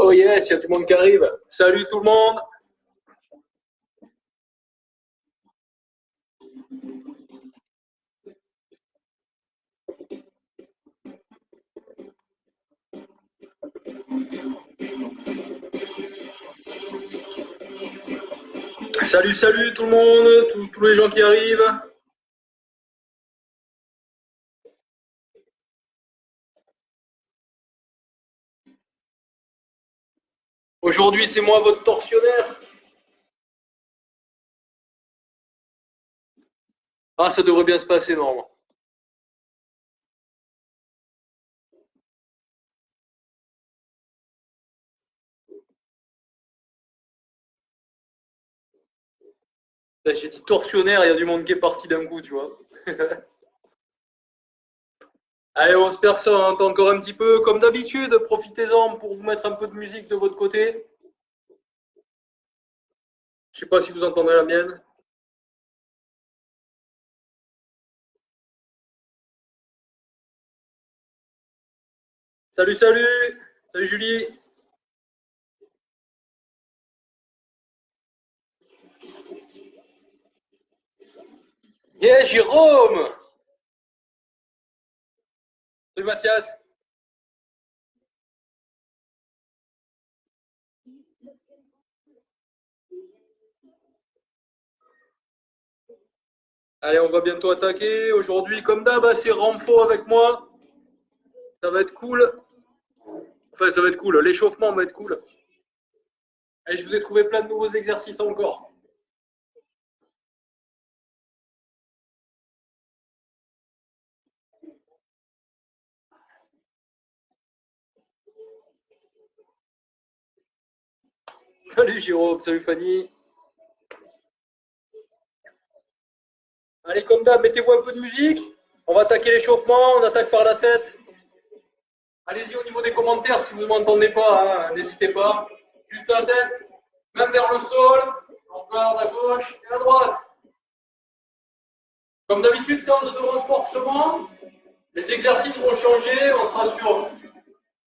Oh yes, il y a du monde qui arrive. Salut tout le monde. Salut, salut tout le monde, tous les gens qui arrivent. Aujourd'hui, c'est moi votre tortionnaire. Ah, ça devrait bien se passer normalement. Là, j'ai dit tortionnaire, il y a du monde qui est parti d'un coup, tu vois. Allez, on se personne encore un petit peu. Comme d'habitude, profitez-en pour vous mettre un peu de musique de votre côté. Je sais pas si vous entendez la mienne. Salut, salut. Salut Julie. Yeah, Jérôme. Salut Mathias. Allez, on va bientôt attaquer. Aujourd'hui, comme d'hab, c'est renfort avec moi. Ça va être cool. Enfin, ça va être cool. L'échauffement va être cool. Et je vous ai trouvé plein de nouveaux exercices encore. Salut Jérôme, salut Fanny. Allez, comme d'hab, mettez-vous un peu de musique. On va attaquer l'échauffement, on attaque par la tête. Allez-y au niveau des commentaires si vous ne m'entendez pas, hein, n'hésitez pas. Juste la tête, main vers le sol, on regarde à gauche et à droite. Comme d'habitude, centre de renforcement. Les exercices vont changer, on sera sur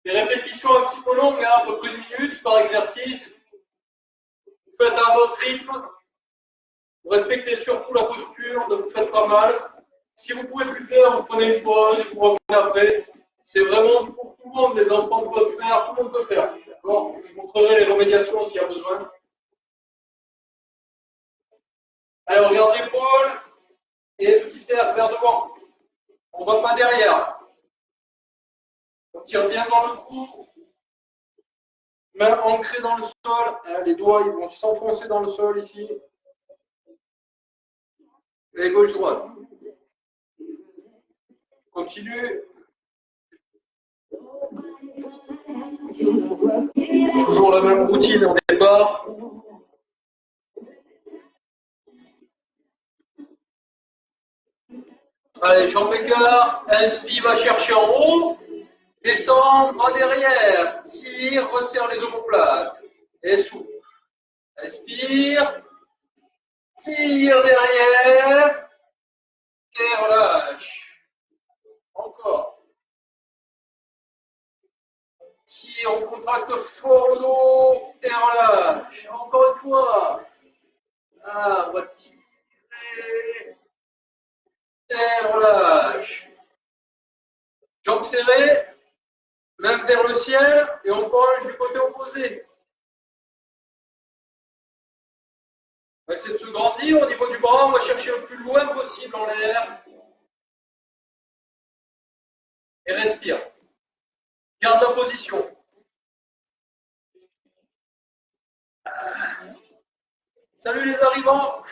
des répétitions un petit peu longues, hein, à peu près 1 minute par exercice. Vous faites à votre rythme. Vous respectez surtout la posture, ne vous faites pas mal. Si vous ne pouvez plus faire, vous prenez une pause et vous revenez après. C'est vraiment pour tout le monde, les enfants peuvent faire, tout le monde peut faire. D'accord ? Je vous montrerai les remédiations s'il y a besoin. Alors, on regarde l'épaule et le petit cercle vers devant. On ne va pas derrière. On tire bien dans le cou. Main ancrée dans le sol. Les doigts ils vont s'enfoncer dans le sol ici. Et gauche-droite. Continue. Toujours la même routine au départ. Allez, jambes écart. Inspire, va chercher en haut. Descendre, bras derrière. Tire, resserre les omoplates. Et souffle. Inspire. Tire derrière. Et relâche. Encore. Tire, on contracte fort le dos. Et relâche. Encore une fois. Ah, on va tirer. Et relâche. Jambes serrées. Main vers le ciel. Et on penche du côté opposé. On va essayer de se grandir au niveau du bras. On va chercher le plus loin possible en l'air. Et respire. Garde la position. Salut les arrivants.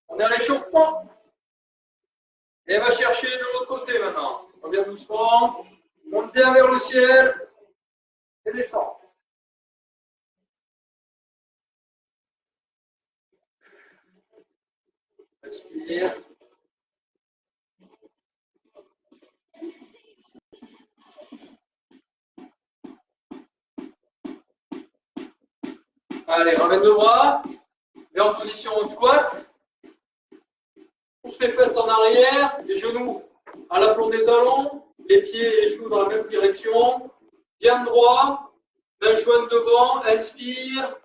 On est à l'échauffement. Et va chercher de l'autre côté maintenant. On revient doucement. Monte bien vers le ciel. Et descend. Respire. Allez, ramène le bras. Et en position squat. Pousse les fesses en arrière, les genoux à l'aplomb des talons, les pieds et les genoux dans la même direction. Bien droit, main jointe devant, inspire,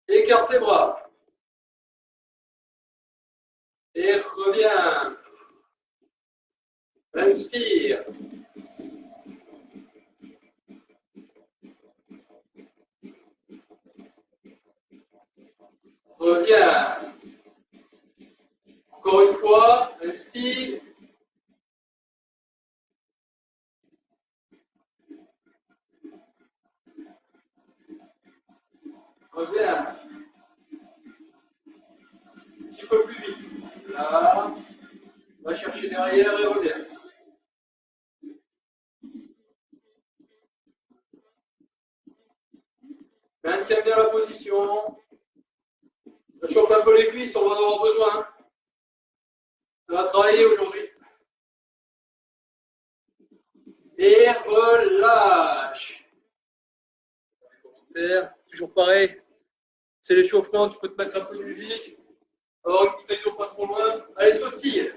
écarte tes bras. Et reviens. Inspire. Reviens. Encore une fois, inspire. Reviens. Un petit peu plus vite. Là. Va chercher derrière et reviens. Maintiens bien la position. Je chauffe un peu les cuisses, on va en avoir besoin. Ça va travailler aujourd'hui. Et relâche. Toujours pareil. C'est l'échauffement, tu peux te mettre un peu de musique. Alors une bouteille d'eau pas trop loin. Allez, sautille.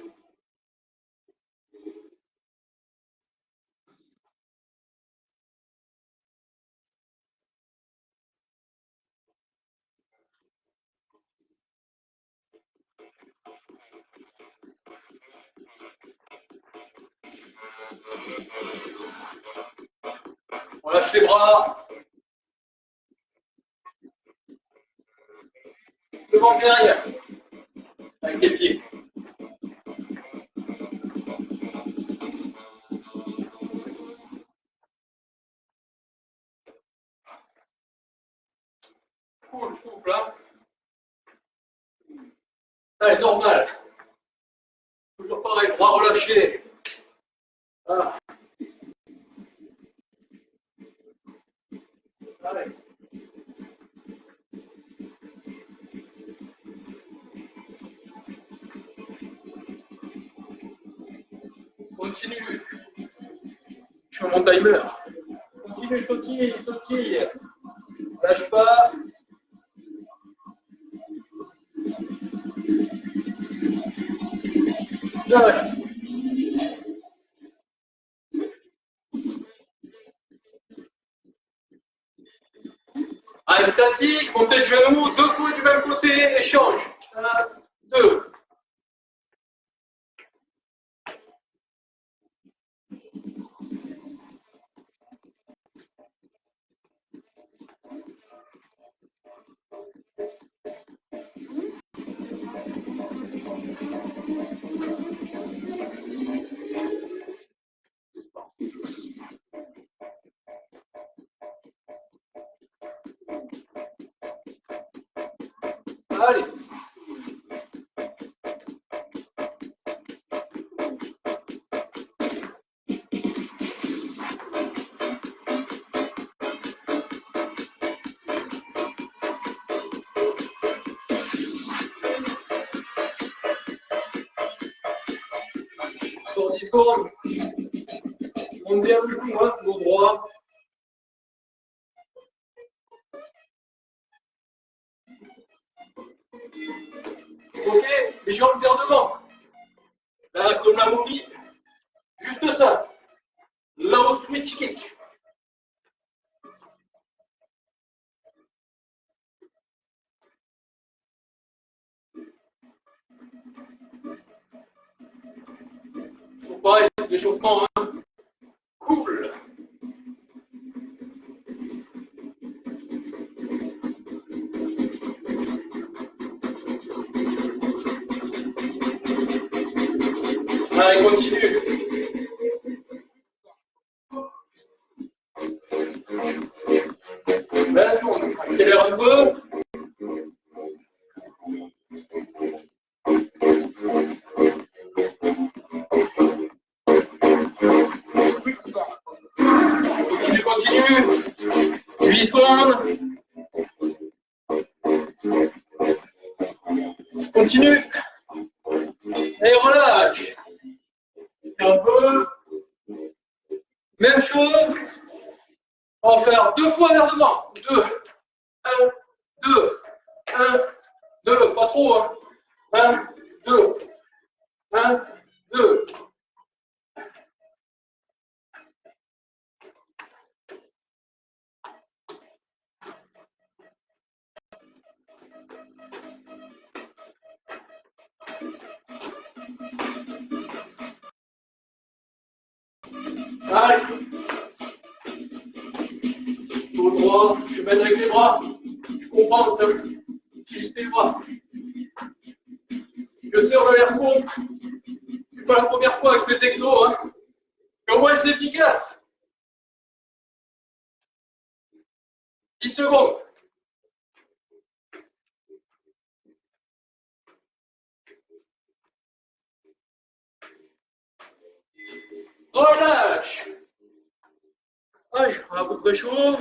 On lâche les bras. Devant derrière. Avec les pieds. Cool, souple, hein. Allez, normal. Toujours pareil, bras relâchés. Voilà. Allez. Continue. Je suis mon timer. Continue, sautille, sautille. Lâche pas. Allez. Allez, statique, montée de genoux, 2 fois du même côté, échange. 1, 2. Allez. Encore 10 secondes. Monte bien le cou, hein, au droit. Ok, les jambes vers devant. Là, comme la momie. Juste ça. Low switch kick. Toujours pareil, c'est l'échauffement. Hein. Cool. Allez, continue. Accélère un peu. Continue. 8 secondes. Continue. Et relâche. Un peu. Même chose. On va faire 2 fois vers devant. 2. 1, 1, 2, pas trop, hein. 1, 2, 1, 2. Allez. Dos droit, je m'aide avec les bras. Je comprends, ça utilise tes bras. Je sers de l'air pompe. C'est pas la première fois avec mes exos, hein. Mais au moins c'est efficace. 10 secondes. Relâche. Allez, on a à peu près chaud.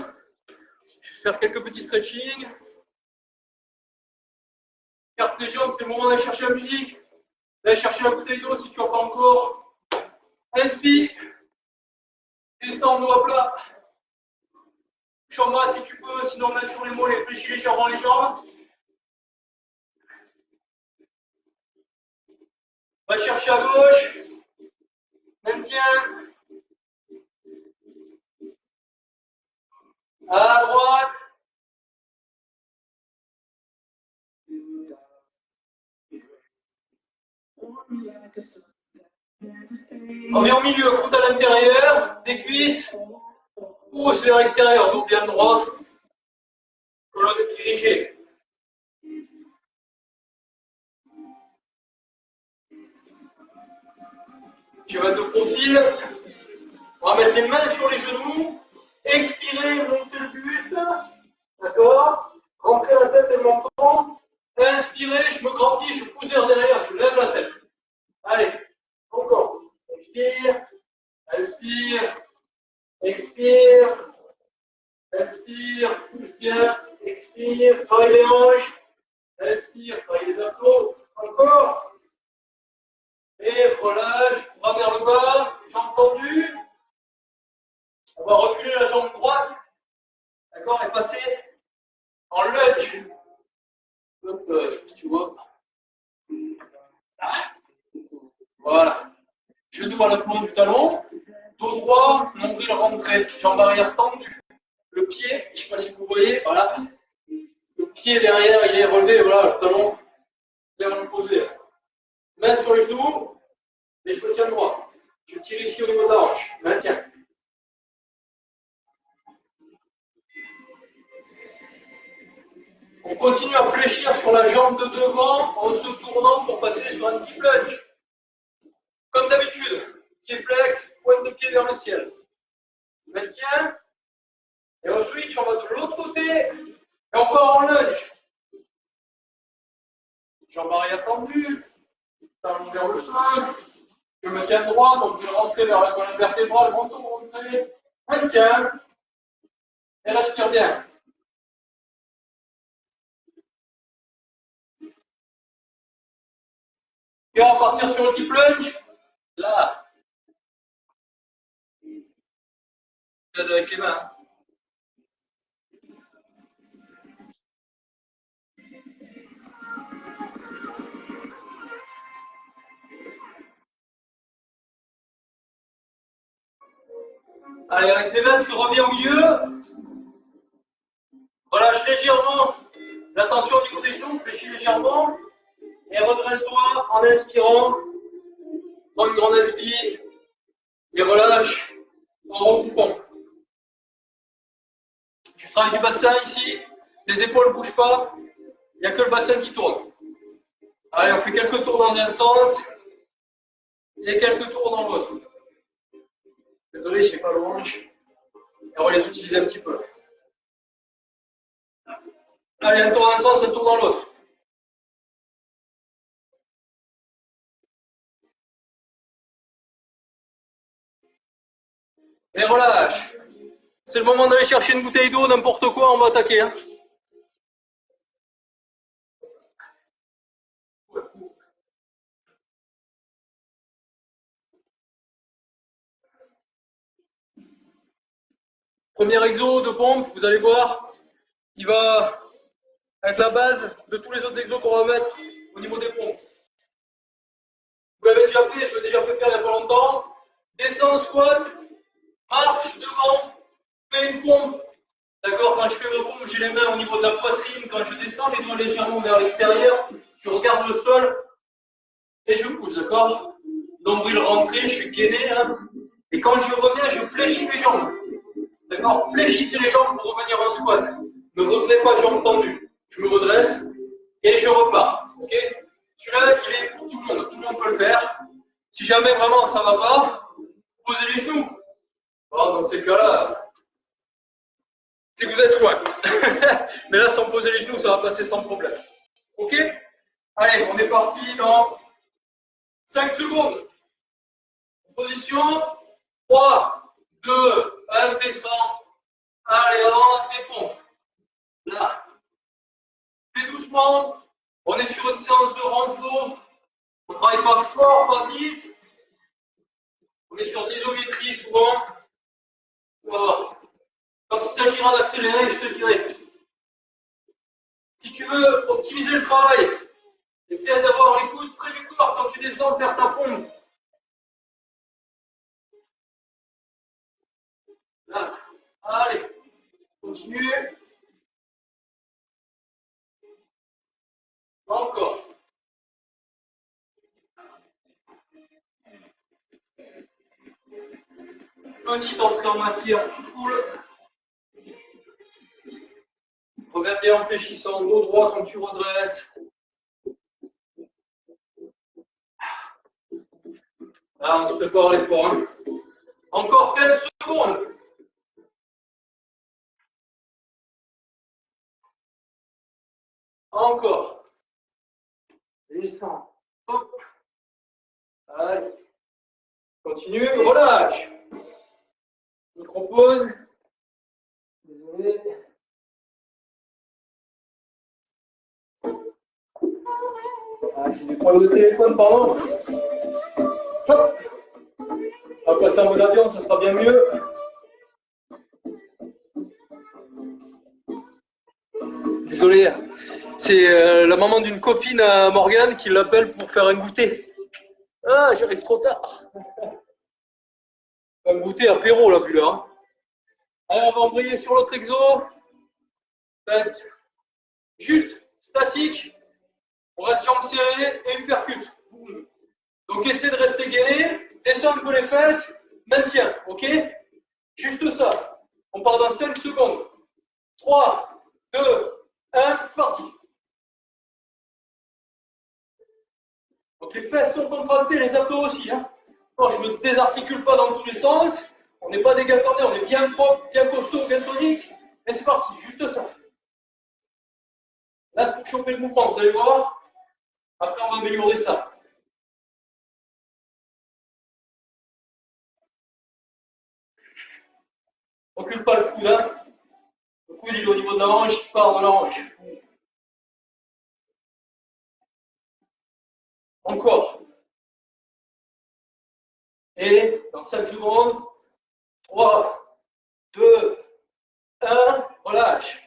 Je vais faire quelques petits stretching. Carte les jambes, c'est le moment d'aller chercher la musique. D'aller chercher la bouteille d'eau si tu n'as pas encore. Inspire. Descends, dos à plat. Touche en bas si tu peux, sinon même sur les mollets, fléchis légèrement les jambes. Va chercher à gauche. Maintiens. À droite. Environ milieu, compte à l'intérieur, des cuisses. Pousse vers l'extérieur, dos bien droit. Colonne dirigée. Tu vas de profil. On va mettre les mains sur les genoux. Expirer, monter le buste. D'accord? Rentrer la tête et le menton. Inspirez, je me grandis, je pousse vers derrière, je lève la tête. Allez, encore. Expire, inspire, expire, inspire, pousse bien, expire, travaille les hanches, inspire, travaille les abdos, encore. Et relâche, bras vers le bas, jambes tendues. On va reculer la jambe droite, d'accord, et passer en lunge. Hop, je sais pas si tu vois. Ah. Voilà. Genou à l'aplomb du talon, dos droit, nombril rentré, jambe arrière tendue. Le pied, je ne sais pas si vous voyez, voilà. Le pied derrière, il est relevé, voilà, le talon bien posé. Main sur les genoux, et je me tiens droit. Je tire ici au niveau de la hanche. Maintiens. On continue à fléchir sur la jambe de devant en se tournant pour passer sur un petit plunge. Comme d'habitude, pied flex, pointe de pied vers le ciel. Maintiens. Et on switch, on va de l'autre côté. Et encore en lunge. Jambe arrière tendue. Talon vers le sol. Je me tiens droit, donc je vais rentrer vers la colonne vertébrale, menton rentré. Maintiens. Et respire bien. Et on va partir sur le petit plunge. Là. Avec les mains. Allez, avec les mains, tu reviens au milieu. Relâche légèrement la tension au niveau des genoux, fléchis légèrement. Et redresse-toi en inspirant. Prends une grande inspire. Et relâche en recoupant. Tu travailles du bassin ici. Les épaules ne bougent pas. Il n'y a que le bassin qui tourne. Allez, on fait quelques tours dans un sens. Et quelques tours dans l'autre. Désolé, je ne fais pas le hanche. Et on va les utiliser un petit peu. Allez, un tour dans un sens, un tour dans l'autre. Et relâche. C'est le moment d'aller chercher une bouteille d'eau, n'importe quoi, on va attaquer. Hein. Premier exo de pompe, vous allez voir, il va être la base de tous les autres exos qu'on va mettre au niveau des pompes. Vous l'avez déjà fait, je l'ai déjà fait faire il n'y a pas longtemps. Descends, squat, marche devant, fais une pompe. D'accord, quand je fais ma pompe, j'ai les mains au niveau de la poitrine. Quand je descends, les doigts légèrement vers l'extérieur, je regarde le sol et je pousse, d'accord? Nombril rentré, je suis gainé. Hein. Et quand je reviens, je fléchis les jambes. D'accord? Fléchissez les jambes pour revenir en squat. Ne revenez pas jambes tendues. Je me redresse et je repars. Ok? Celui-là, il est pour tout le monde. Tout le monde peut le faire. Si jamais vraiment ça ne va pas, posez les genoux. Alors, dans ces cas-là, c'est que vous êtes loin. Mais là, sans poser les genoux, ça va passer sans problème. Ok? Allez, on est parti dans 5 secondes. Position 3, 2, 1, descend. Allez, avance et pompe. Là. Fais doucement. On est sur une séance de renfort. On ne travaille pas fort, pas vite. On est sur l'isométrie souvent. Voilà. Quand il s'agira d'accélérer, je te dirai. Si tu veux optimiser le travail, essaie d'avoir les coudes près du corps quand tu descends vers ta pompe. Là. Allez. Continue. Encore. Petite entrée en matière, cool. Reviens bien en fléchissant, dos droit quand tu redresses. Là, on se prépare à l'effort. Hein. Encore 15 secondes. Encore. Descends. Hop. Allez. Continue, relâche. Micro-pause. Désolé. Ah, j'ai des problèmes de téléphone, pardon. Hop. On va passer en mode avion, ça sera bien mieux. Désolé, c'est la maman d'une copine à Morgane qui l'appelle pour faire un goûter. Ah, j'arrive trop tard. Un goûter apéro, là, vu là. Hein. Allez, on va embrayer sur l'autre exo. Juste, statique. On reste jambes serrées et uppercut. Donc, essaie de rester gainé. Descends un peu les fesses. Maintien, ok? Juste ça. On part dans 5 secondes. 3, 2, 1, c'est parti. Donc les fesses sont contractées, les abdos aussi. Hein. Alors, je ne me désarticule pas dans tous les sens. On n'est pas dégatonnés, on est bien propre, bien costaud, bien tonique. Et c'est parti, juste ça. Là, c'est pour choper le mouvement, vous allez voir. Après, on va améliorer ça. Recule pas le coude. Hein. Le coude, il est au niveau de la hanche, il part de la hanche. Encore. Et dans 5 secondes, 3, 2, 1, relâche.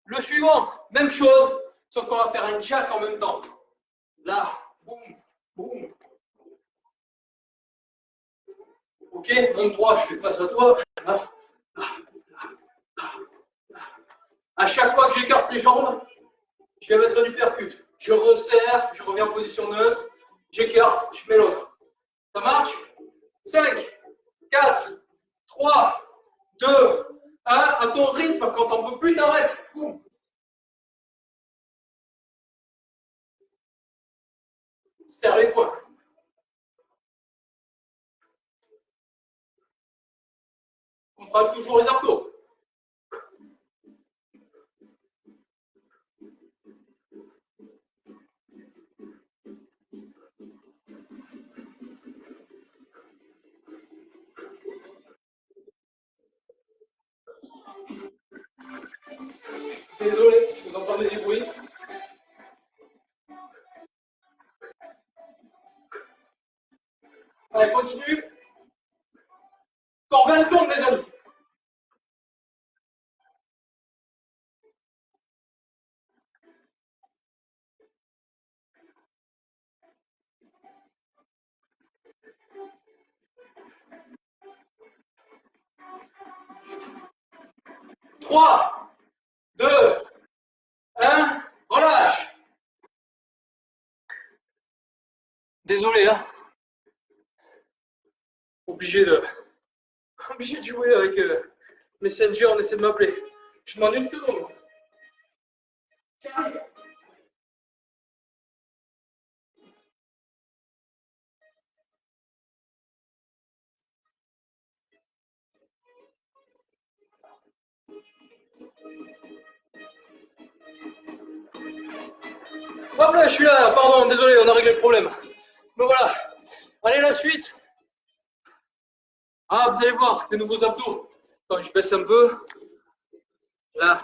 Le suivant, même chose, sauf qu'on va faire un jack en même temps. Là, boum, boum. Ok, monte droit, je fais face à toi. Là, là, là, là. À chaque fois que j'écarte les jambes, je vais mettre un uppercut. Je resserre, je reviens en position neutre, j'écarte, je mets l'autre. Ça marche? 5, 4, 3, 2, 1, à ton rythme, quand on ne peut plus, t'arrêtes. Boum. Serre les poings. Contracte toujours les abdos. Désolé si vous entendez des bruits. Allez, continue. Encore 20 secondes, les amis. 3, 2, 1, relâche. Désolé, hein. Obligé de jouer avec Messenger, on essaie de m'appeler. Je demande une seconde. J'arrive. Hop là, je suis là, pardon, désolé, on a réglé le problème. Mais voilà. Allez, la suite. Ah, vous allez voir, des nouveaux abdos. Attends, je baisse un peu. Là.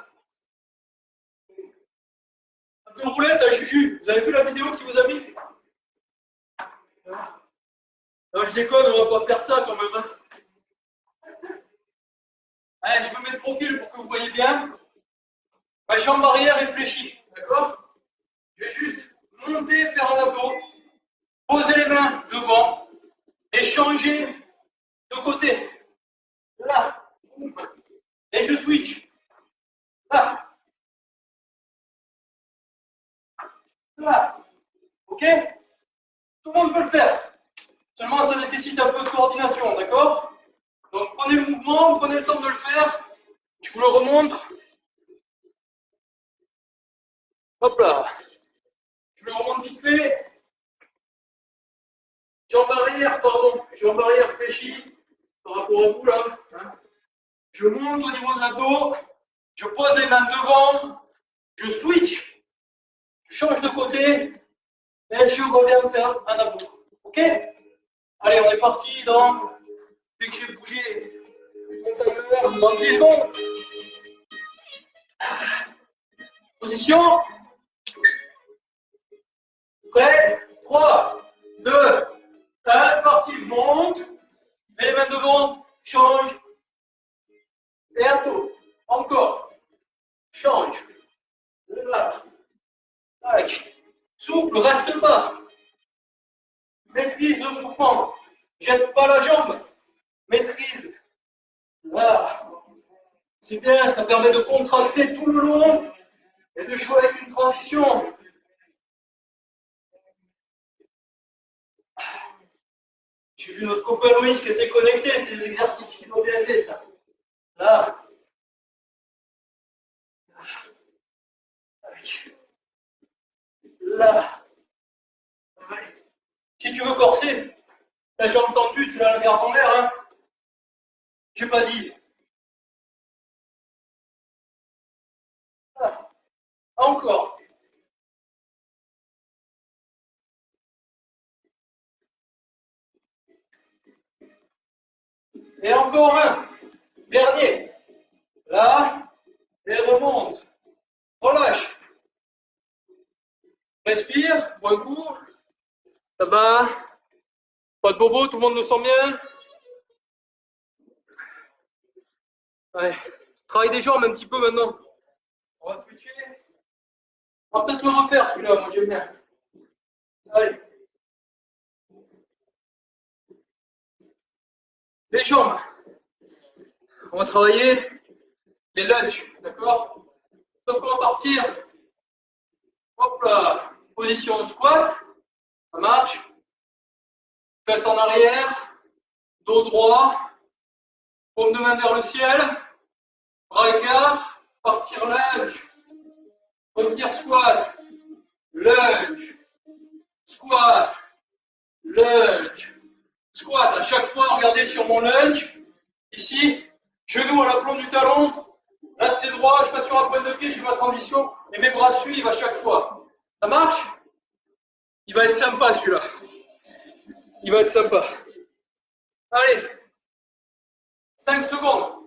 Abdos roulette à Chuchu. Vous avez vu la vidéo qui vous a mis? Non, je déconne, on va pas faire ça quand même. Hein. Allez, je me mets de profil pour que vous voyez bien. Ma jambe arrière est fléchie. D'accord? Je vais juste monter, faire un abdo. Poser les mains devant. Et changer de côté. Là. Et je switch. Là. Là. Ok? Tout le monde peut le faire. Seulement, ça nécessite un peu de coordination, d'accord? Donc, prenez le mouvement, prenez le temps de le faire. Je vous le remontre. Hop là. Je le remonte vite fait. Jambe arrière, pardon. Jambe arrière fléchie par rapport à vous, là. Hein. Je monte au niveau de l'abdos. Je pose les mains devant. Je switch. Je change de côté. Et je reviens faire un abdo. Ok? Allez, on est parti dans... Dès que j'ai bougé mon timer, dans 10 secondes. Position. Prêt? 3, 2, 1, c'est parti. Monte. Mets les mains devant. Change. Et abdos. Encore. Change. Là. Tac. Souple, reste pas. Maîtrise le mouvement. Jette pas la jambe. Maîtrise. Là. C'est bien, ça permet de contracter tout le long et de jouer avec une transition. J'ai vu notre copain Loïs qui était connecté, c'est des exercices qui l'ont bien fait, ça. Là. Là. Si tu veux corser, la jambe tendue, tu la gardes en l'air, hein. J'ai pas dit. Là. Encore. Et encore un. Dernier. Là. Et remonte. Relâche. Respire. Bois un coup. Ça va. Pas de bobo, tout le monde le sent bien. Ouais. Travaille des jambes un petit peu maintenant. On va switcher. On va peut-être le refaire celui-là, moi j'aime bien. Allez. Les jambes. On va travailler les lunges, d'accord? Sauf qu'on va partir. Hop là. Position squat. Ça marche. Fesses en arrière. Dos droit. Paume de main vers le ciel. Bras écart. Partir lunge. Revenir squat. Lunge. Squat. Lunge. Squat. À chaque fois, regardez sur mon lunge. Ici. Genou à l'aplomb du talon. Là, c'est droit. Je passe sur la pointe de pied. Je fais ma transition. Et mes bras suivent à chaque fois. Ça marche? Il va être sympa celui-là. Il va être sympa. Allez. 5 secondes.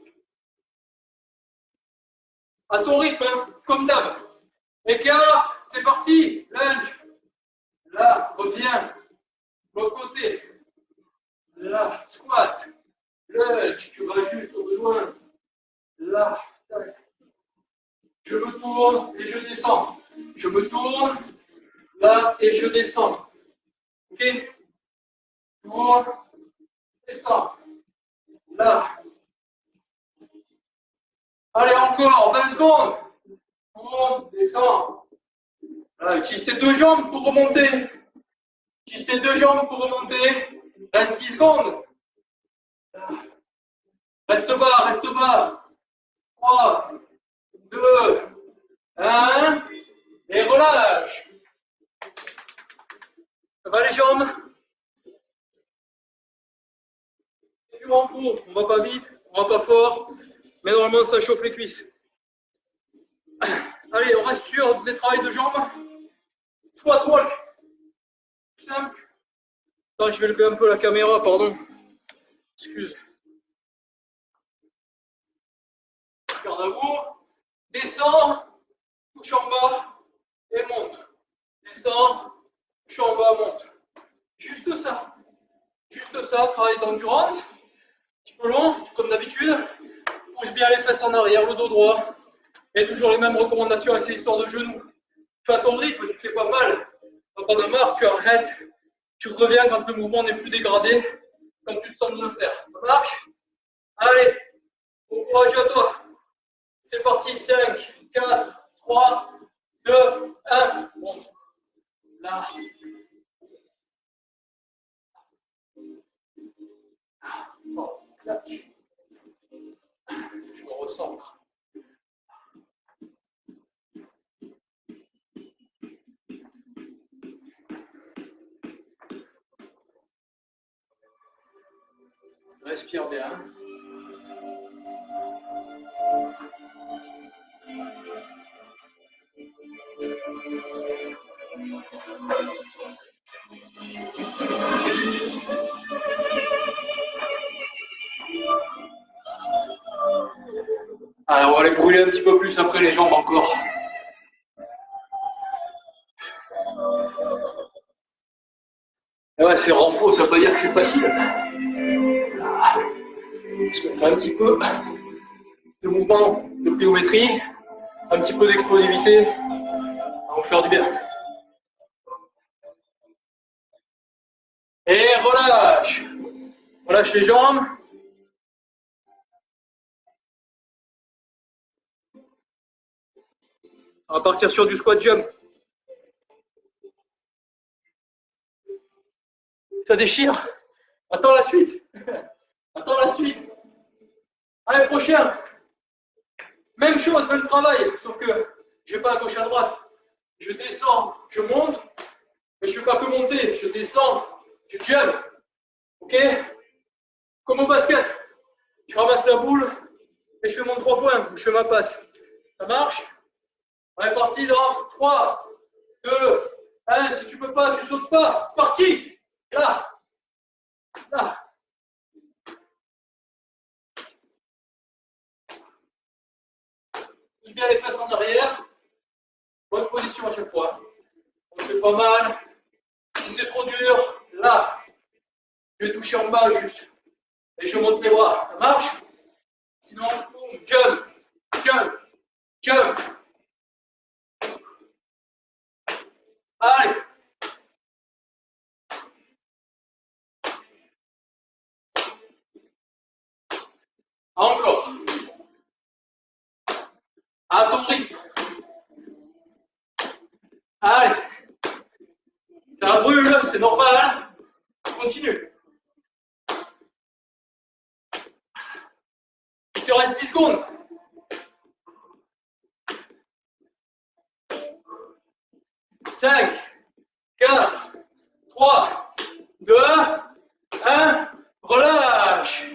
À ton rythme, hein, comme d'hab. Écart, c'est parti. Lunge. Là, reviens. L'autre côté. Là, squat. Lunge, tu rajustes au besoin. Là. Je me tourne et je descends. Je me tourne. Là, et je descends. Ok? Tourne. Descends. Là. Allez, encore 20 secondes. Monte, descends. Voilà, utilise tes deux jambes pour remonter. Utilise tes deux jambes pour remonter. Reste 10 secondes. Reste bas, reste bas. 3, 2, 1. Et relâche. Ça va les jambes? C'est du renfort. On va pas vite, on va pas fort. Mais normalement, ça chauffe les cuisses. Allez, on reste sur des travails de jambes. Squat walk. Simple. Attends, je vais lever un peu la caméra, pardon. Excuse. Garde à vous. Descends, touche en bas et monte. Descends, touche en bas, monte. Juste ça. Juste ça, travail d'endurance. Un petit peu long, comme d'habitude. Pousse bien les fesses en arrière, le dos droit. Et toujours les mêmes recommandations avec ces histoires de genoux. Tu as ton rythme, tu ne fais pas mal. Quand on a marre, tu arrêtes. Tu reviens quand le mouvement n'est plus dégradé, quand tu te sens de le faire. Ça marche? Allez, bon courage à toi. C'est parti, 5, 4, 3, 2, 1. Bon. Là. Bon, là. Je me recentre. Respire bien. Alors, on va les brûler un petit peu plus après les jambes encore. Et ouais, c'est renfort, ça veut pas dire que c'est facile. On se mettra un petit peu de mouvement de pliométrie, un petit peu d'explosivité. Ça va vous faire du bien. Et relâche. Relâche les jambes. On va partir sur du squat jump. Ça déchire. Attends la suite. Attends la suite. Allez, prochain. Même chose, même travail, sauf que je ne vais pas à gauche à droite. Je descends, je monte, mais je ne fais pas que monter. Je descends, je jump. Ok? Comme au basket. Je ramasse la boule et je fais mon 3 points, ou je fais ma passe. Ça marche? On est parti dans 3, 2, 1. Si tu ne peux pas, tu ne sautes pas. C'est parti. Là. Là. Pousse bien les fesses en arrière. Bonne position à chaque fois. On fait pas mal. Si c'est trop dur, là. Je vais toucher en bas juste. Et je monte les bras. Ça marche? Sinon, boum, jump, jump, jump. Allez. Encore. À ton rythme. Allez. Ça brûle, c'est normal. Continue. Il te reste 10 secondes. Cinq, 4, 3, 2, 1. Relâche.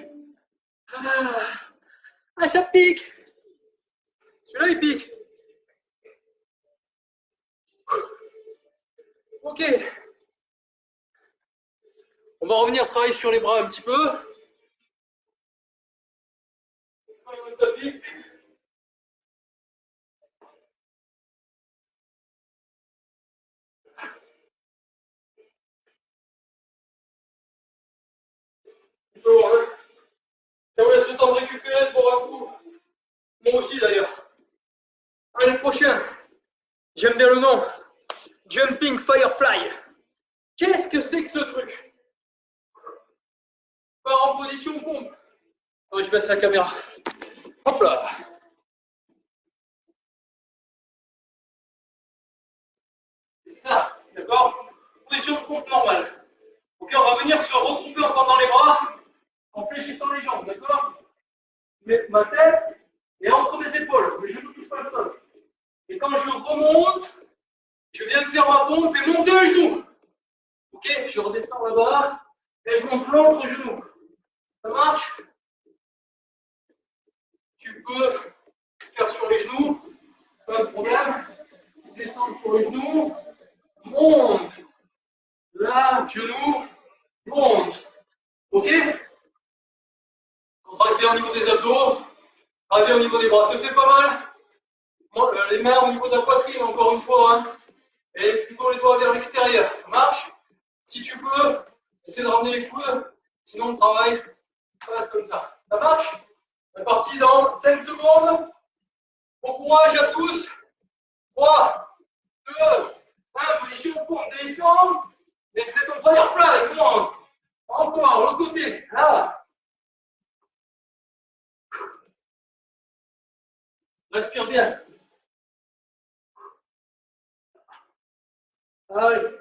Ah, ça pique. Celui-là, il pique. Ok. On va revenir travailler sur les bras un petit peu. Ça vous laisse le temps de récupérer pour un coup. Moi aussi d'ailleurs. Allez, prochain. J'aime bien le nom. Jumping Firefly. Qu'est-ce que c'est que ce truc? Part en position pompe. Oh, je baisse la caméra. Hop là. C'est ça, d'accord? Position de pompe normale. Ok, on va venir se regrouper encore dans les bras en fléchissant les jambes, d'accord? Ma tête est entre mes épaules, mes genoux ne touchent pas le sol. Et quand je remonte, je viens de faire ma pompe et monter le genou. Ok, je redescends là-bas et je monte l'autre genou. Ça marche? Tu peux faire sur les genoux, pas de problème. Descendre sur les genoux, monte. Là, genou, monte. Ok? Contracte bien au niveau des abdos, travaille bien au niveau des bras. Te fais pas mal? Les mains au niveau de la poitrine, encore une fois. Hein. Et plutôt les doigts vers l'extérieur. Ça marche? Si tu peux, essaie de ramener les coudes. Sinon, le travail, ça reste comme ça. Ça marche? On est parti dans 5 secondes. Bon courage à tous. 3, 2, 1. Position pour descendre. Et fais ton firefly. Monte. Encore, l'autre côté. Là. Respire bien. Allez.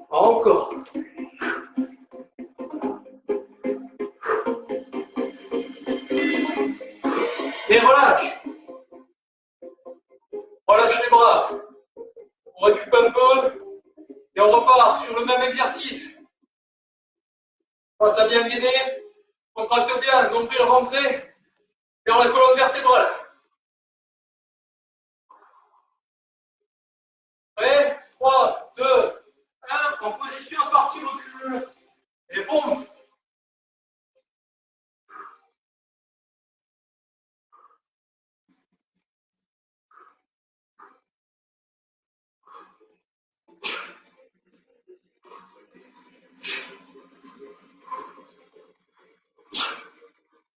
Encore. Et relâche. Relâche les bras. On récupère un peu. Et on repart sur le même exercice. Pense à bien gainer. Contracte bien. Nombril rentré. Vers la colonne vertébrale. Prêt? 3, 2, 1. En position partie recul. Et boum.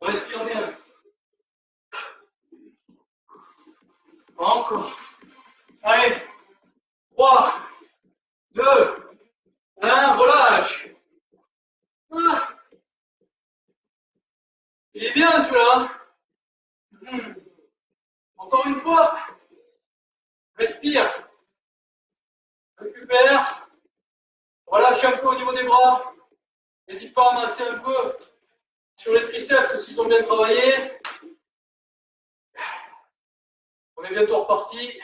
Respire bien. Encore. Allez. 3, 2, 1. Relâche. Ah. Il est bien celui-là. Encore une fois. Respire. Récupère. Relâche un peu au niveau des bras. N'hésite pas à masser un peu sur les triceps s'ils ont bien travaillé. On est bientôt reparti.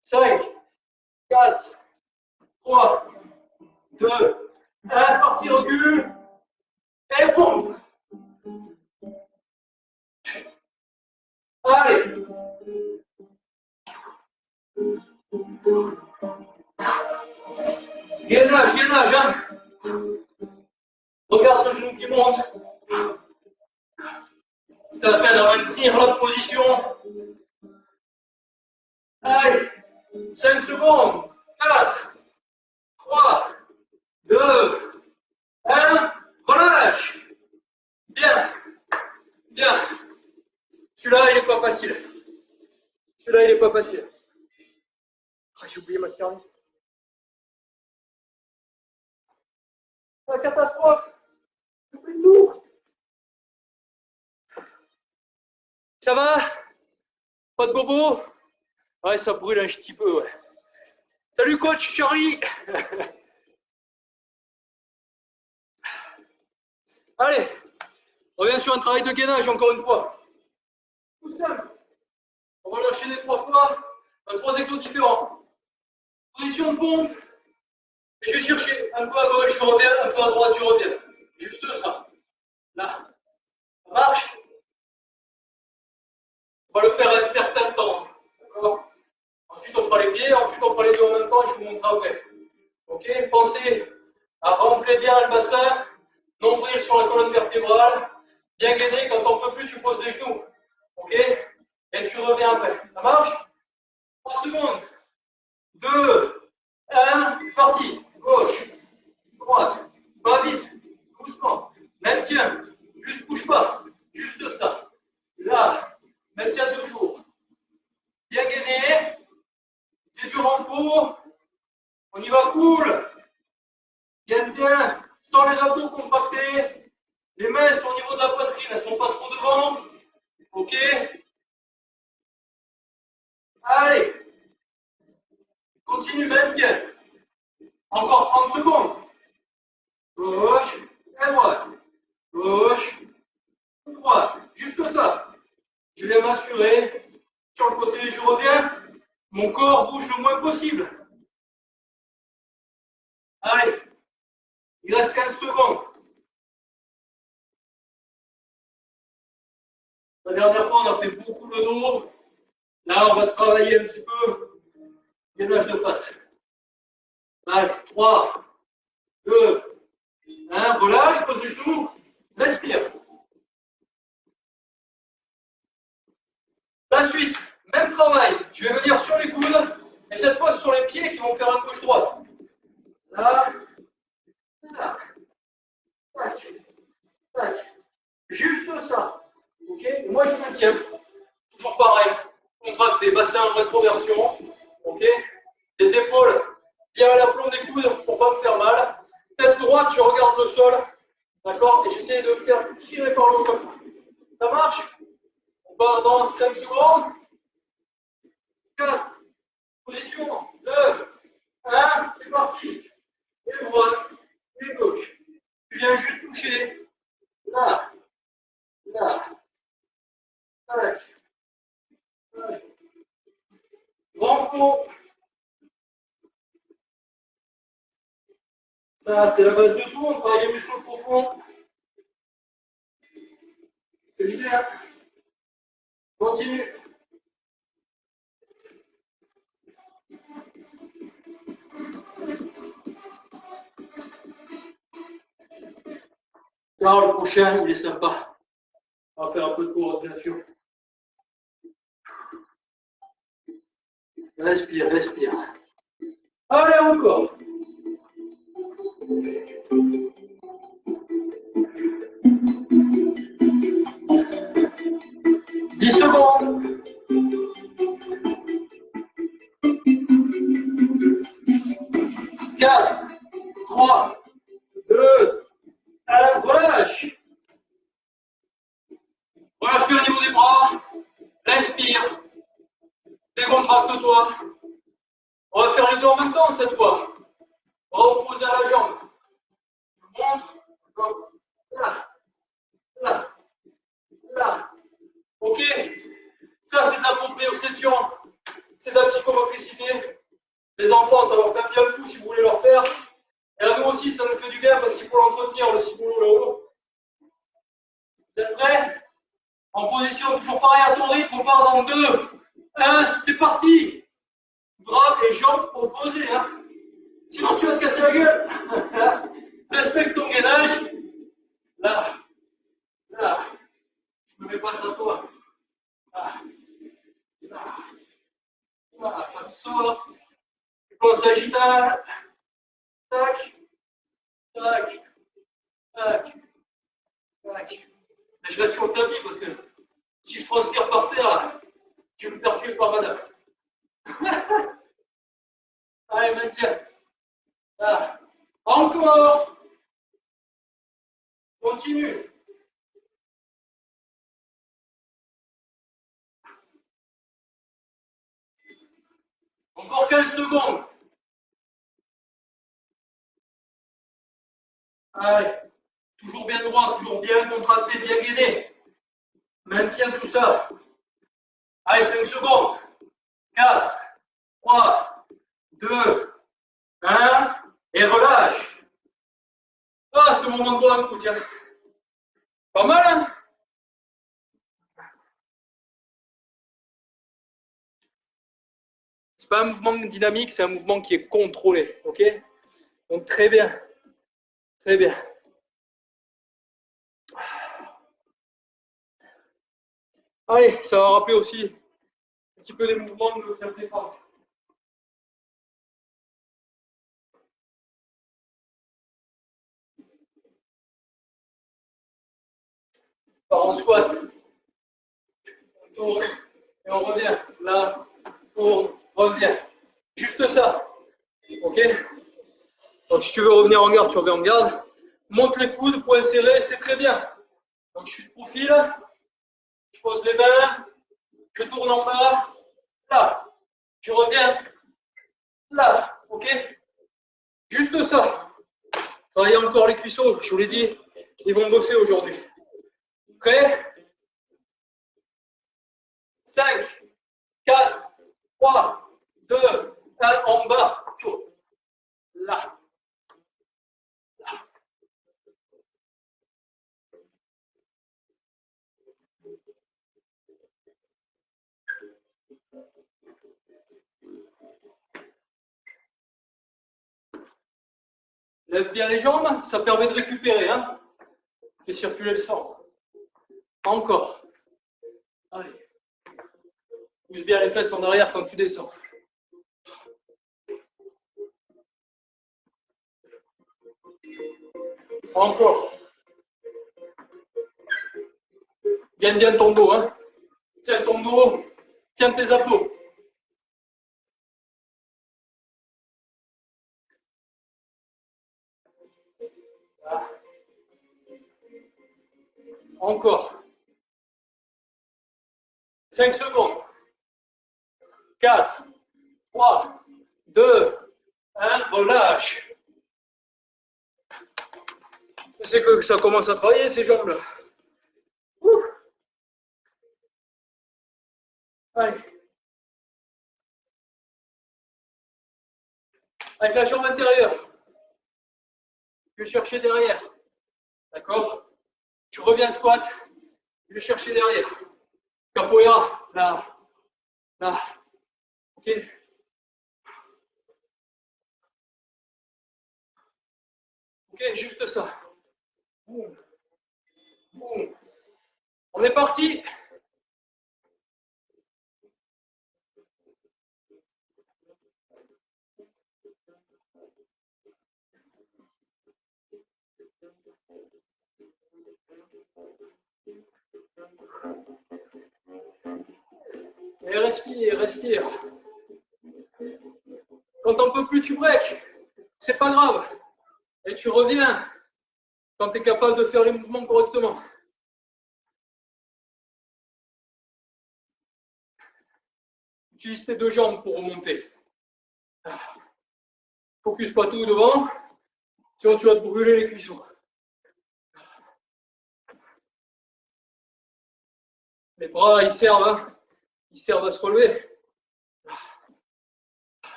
5, 4, 3, 2, 1. Parti, recul. Et pompe. Allez. Gainage, gainage. Hein. Regarde le genou qui monte. Ça t'aide à maintenir la position. Allez. 5 secondes. 4, 3, 2, 1. Relâche. Bien. Bien. Celui-là, il n'est pas facile. Celui-là, il n'est pas facile. Ah, j'ai oublié ma cerne. C'est la catastrophe. C'est plus lourd. Ça va? Pas de bobo? Ouais, ça brûle un petit peu, ouais. Salut coach Charlie. Allez, on revient sur un travail de gainage encore une fois. Tout simple. On va l'enchaîner 3 fois, 3 exos différents. Position de pompe. Et je vais chercher un peu à gauche, je reviens, un peu à droite, je reviens. Juste ça. Là. Ça marche? On va le faire un certain temps. D'accord? Ensuite, on fera les pieds, ensuite, on fera les deux en même temps et je vous montrerai après. Ok? Pensez à rentrer bien le bassin, nombril sur la colonne vertébrale, bien gainé. Quand on ne peut plus, tu poses les genoux. Ok? Et tu reviens après. Ça marche? 3 secondes. 2, 1, parti. Gauche, droite, pas vite, doucement. Maintiens, juste bouge pas. Juste ça. Là, maintiens toujours. Bien gainé. C'est du renfort. On y va cool. Gaine bien, sans les abdos contractés, les Les mains sont au niveau de la poitrine, elles ne sont pas trop devant. Ok. Allez. Continue, maintien. Encore 30 secondes. Gauche et droite. Gauche, droite. Juste ça. Je vais m'assurer. Sur le côté, je reviens. Mon corps bouge le moins possible. Allez. Il reste 15 secondes. La dernière fois, on a fait beaucoup le dos. Là, on va travailler un petit peu gainage de face. Allez, 3, 2, 1. Relâche, pose les genoux. Respire. La suite, même travail. Je vais venir sur les coudes. Et cette fois, ce sont les pieds qui vont faire un gauche-droite. Là, là. Tac, tac. Juste ça. Ok. Et moi, je maintiens. Toujours pareil. Contracté, bassin en rétroversion. Ok. Les épaules bien à l'aplomb des coudes pour ne pas me faire mal. Tête droite, je regarde le sol. D'accord. Et j'essaie de me faire tirer par le haut comme ça. Ça marche? On part dans 5 secondes. 4. Position. 2. 1. C'est parti. Et droite. Et gauche. Tu viens juste toucher. Là. Là. Tac. Tac. Grand fond. Ça, c'est la base de tout. On travaille les muscles profonds. C'est l'idéal. Continue. Alors, le prochain, il est sympa. On va faire un peu de coordination. Respire, respire. Allez, encore. Secondes. 4, 3, 2, 1, relâche. Relâche-toi au niveau des bras. Respire. Décontracte-toi. On va faire les deux en même temps cette fois. Bras opposés à la jambe. Je monte. Là. Là. Là. Ok. Ça, c'est de la proprioception. C'est de la psychomotricité. Les enfants, ça leur fait bien le fou si vous voulez leur faire. Et à nous aussi, ça nous fait du bien parce qu'il faut l'entretenir, le ciboulot là-haut. Vous êtes prêts? En position toujours pareil à ton rythme, on part dans 2, 1, c'est parti. Bras et jambes opposés. Hein. Sinon, tu vas te casser la gueule. Respecte ton gainage. Là, là. Je me mets face à toi. Là, là. Voilà, ça sort. On s'agitale. Tac, tac, tac, tac. Mais je reste sur le tapis parce que si je transpire par terre, je vais me faire tuer par madame. Allez, maintiens. Là. Encore. Continue. Encore 15 secondes. Allez. Toujours bien droit, toujours bien contracté, bien gainé. Maintiens tout ça. Allez, 5 secondes. 4, 3, 2, 1. Et relâche. Ah, c'est le moment de boire un coup, tiens. Pas mal, hein? C'est pas un mouvement dynamique, c'est un mouvement qui est contrôlé. Ok? Donc, très bien. Très bien. Allez, ça va rappeler aussi un petit peu des mouvements de self-défense. Par en squat. On tourne et on revient. Là, tourne, revient. Juste ça. Ok? Donc, si tu veux revenir en garde, tu reviens en garde. Monte les coudes, poings serrés, c'est très bien. Donc je suis de profil, je pose les mains, je tourne en bas, là, je reviens, là, ok? Juste ça. Travaillez encore les cuisseaux, je vous l'ai dit, ils vont bosser aujourd'hui. Prêt? 5, 4, 3, 2, 1, en bas, là. Lève bien les jambes, ça permet de récupérer, hein. Fait circuler le sang. Encore. Allez. Pousse bien les fesses en arrière quand tu descends. Encore. Gagne bien ton dos, hein. Tiens ton dos, tiens tes abdos. Voilà. Encore. 5 secondes. 4, 3, 2, 1, relâche. C'est que ça commence à travailler ces jambes-là. Allez. Avec la jambe intérieure. Je vais chercher derrière. D'accord? Tu reviens squat. Je vais chercher derrière. Capoeira. Là. Là. Ok? Ok, juste ça. Boum. Boum. On est parti. Et respire, respire. Quand t'en peux plus, tu breaks. C'est pas grave. Et tu reviens quand tu es capable de faire les mouvements correctement. Utilise tes deux jambes pour remonter. Focus pas tout devant, sinon tu vas te brûler les cuissons. Les bras, ils servent, hein. Ils servent à se relever.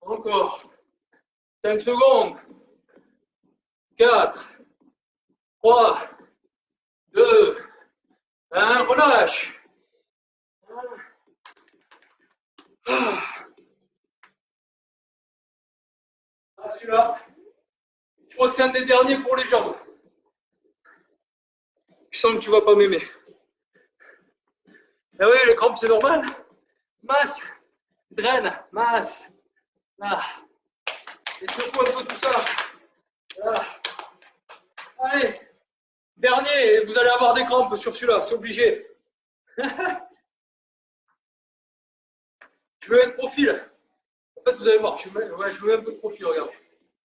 Encore. 5 secondes. 4, 3, 2, 1, relâche. Ah, celui-là, je crois que c'est un des derniers pour les jambes. Je sens que tu ne vas pas m'aimer. Ah oui, les crampes, c'est normal. Masse, draine, masse. Là. Et secoue un peu tout ça. Là. Allez. Dernier, vous allez avoir des crampes sur celui-là, c'est obligé. Je veux un profil. En fait, vous allez voir, je veux un peu de profil, regarde.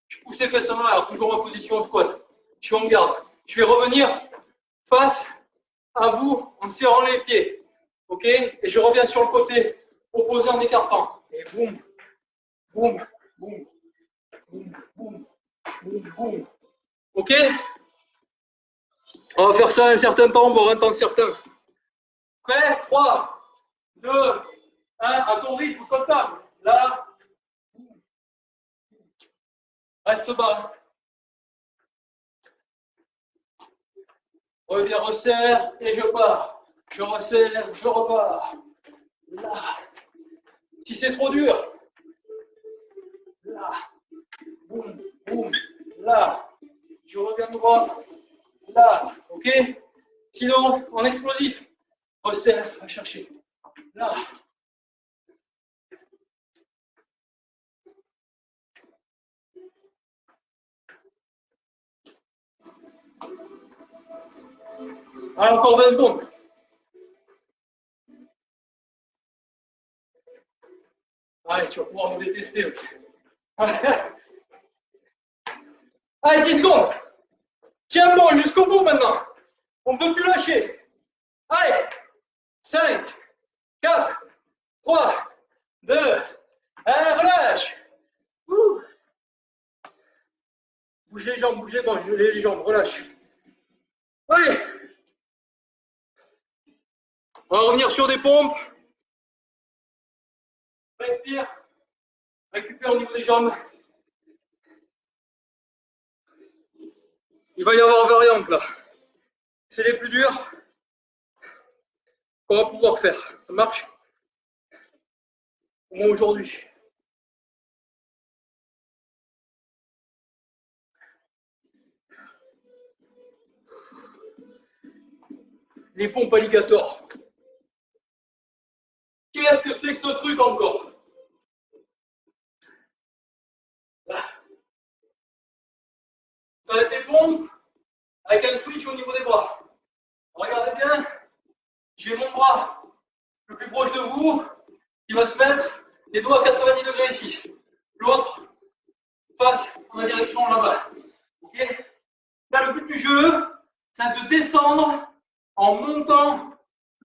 Je pousse les fesses en arrière, toujours en position en squat. Je suis en garde. Je vais revenir face à vous en serrant les pieds. Ok? Et je reviens sur le côté opposé en écartant. Et boum, boum, boum, boum, boum, boum, boum. Ok? On va faire ça un certain temps, voire un temps certain. Prêt? 3, 2, 1, à ton rythme, comptable. Là. Reste bas. Reviens, resserre et je pars. Je resserre, je repars. Là. Si c'est trop dur. Là. Boum, boum. Là. Je reviens droit. Là. Ok? Sinon, en explosif. Resserre, va chercher. Là. Allez, encore 20 secondes. Allez, tu vas pouvoir me détester. Okay. Allez, 10 secondes. Tiens bon jusqu'au bout maintenant. On ne peut plus lâcher. Allez, 5, 4, 3, 2, 1, relâche. Ouh. Bougez les jambes, bougez les jambes, relâche. Allez. On va revenir sur des pompes. Respire. Récupère au niveau des jambes. Il va y avoir variante là. C'est les plus durs qu'on va pouvoir faire. Ça marche? Au moins aujourd'hui. Les pompes alligator. Qu'est-ce que c'est que ce truc encore? Là. Ça va être des pompes avec un switch au niveau des bras. Regardez bien, j'ai mon bras le plus proche de vous qui va se mettre les doigts à 90 degrés ici. L'autre face en la direction là-bas. Okay. Là, le but du jeu, c'est de descendre en montant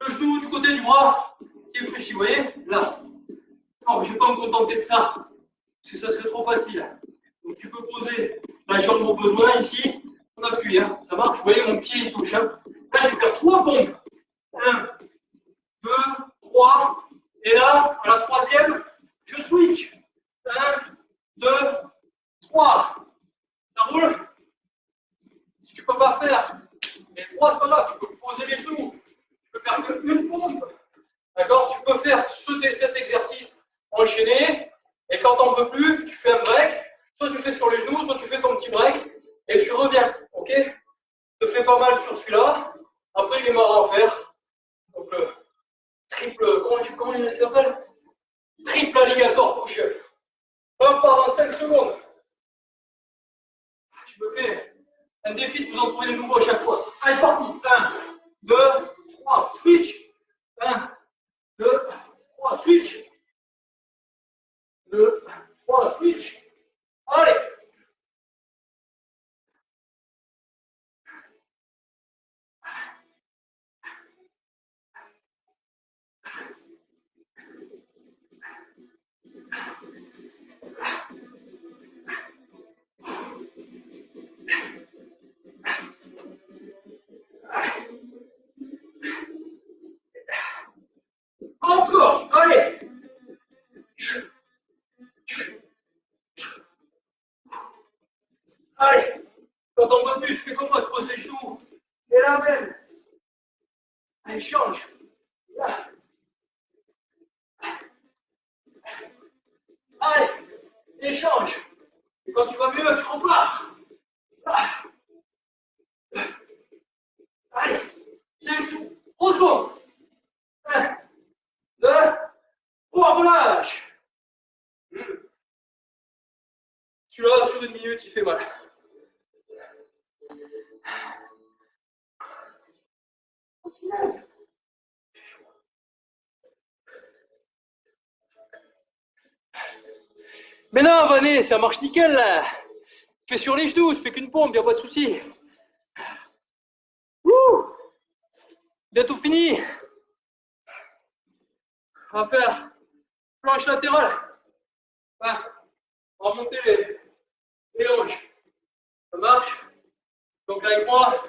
le genou du côté du bras qui est fléchi. Vous voyez? Là. Non, mais je ne vais pas me contenter de ça, parce que ça serait trop facile. Donc tu peux poser la jambe au besoin ici, on appuie, hein. Ça marche. Vous voyez, mon pied il touche. Hein. Là, je vais faire 3 pompes. 1, 2, 3. Et là, à la troisième, je switch. 1, 2, 3. Ça roule? Si tu ne peux pas faire les 3, c'est pas grave, tu peux poser les genoux. Tu peux faire qu'une pompe. D'accord? Tu peux faire cet exercice enchaîné. Et quand tu n'en peux plus, tu fais un break. Soit tu fais sur les genoux, soit tu fais ton petit break. Et tu reviens. Ok? Je te fais pas mal sur celui-là. Après, il est marrant à faire. Donc, le triple, comment il s'appelle? Triple alligator push-up. On part dans 5 secondes. Je me fais un défi de vous en trouver des nouveaux à chaque fois. Allez, c'est parti. 1, 2, 3, switch. 1, 2, 3, switch. 2, 3, switch. Allez. Encore, allez. Allez, quand on peut plus, tu fais comme moi, tu poses les genoux. Et là même. Allez, change. Là. Allez, échange. Et quand tu vas mieux, tu repars. Ah. Allez, 5 secondes. 3 secondes. 1, 2, 3, relâche. Celui-là, sur 1 minute, il fait mal. Mais non, Vané, ça marche nickel là. Tu fais sur les genoux, tu fais qu'une pompe, il n'y a pas de souci. Ouh, bientôt fini. On va faire planche latérale. Enfin, on va monter les hanches. Ça marche? Donc avec moi,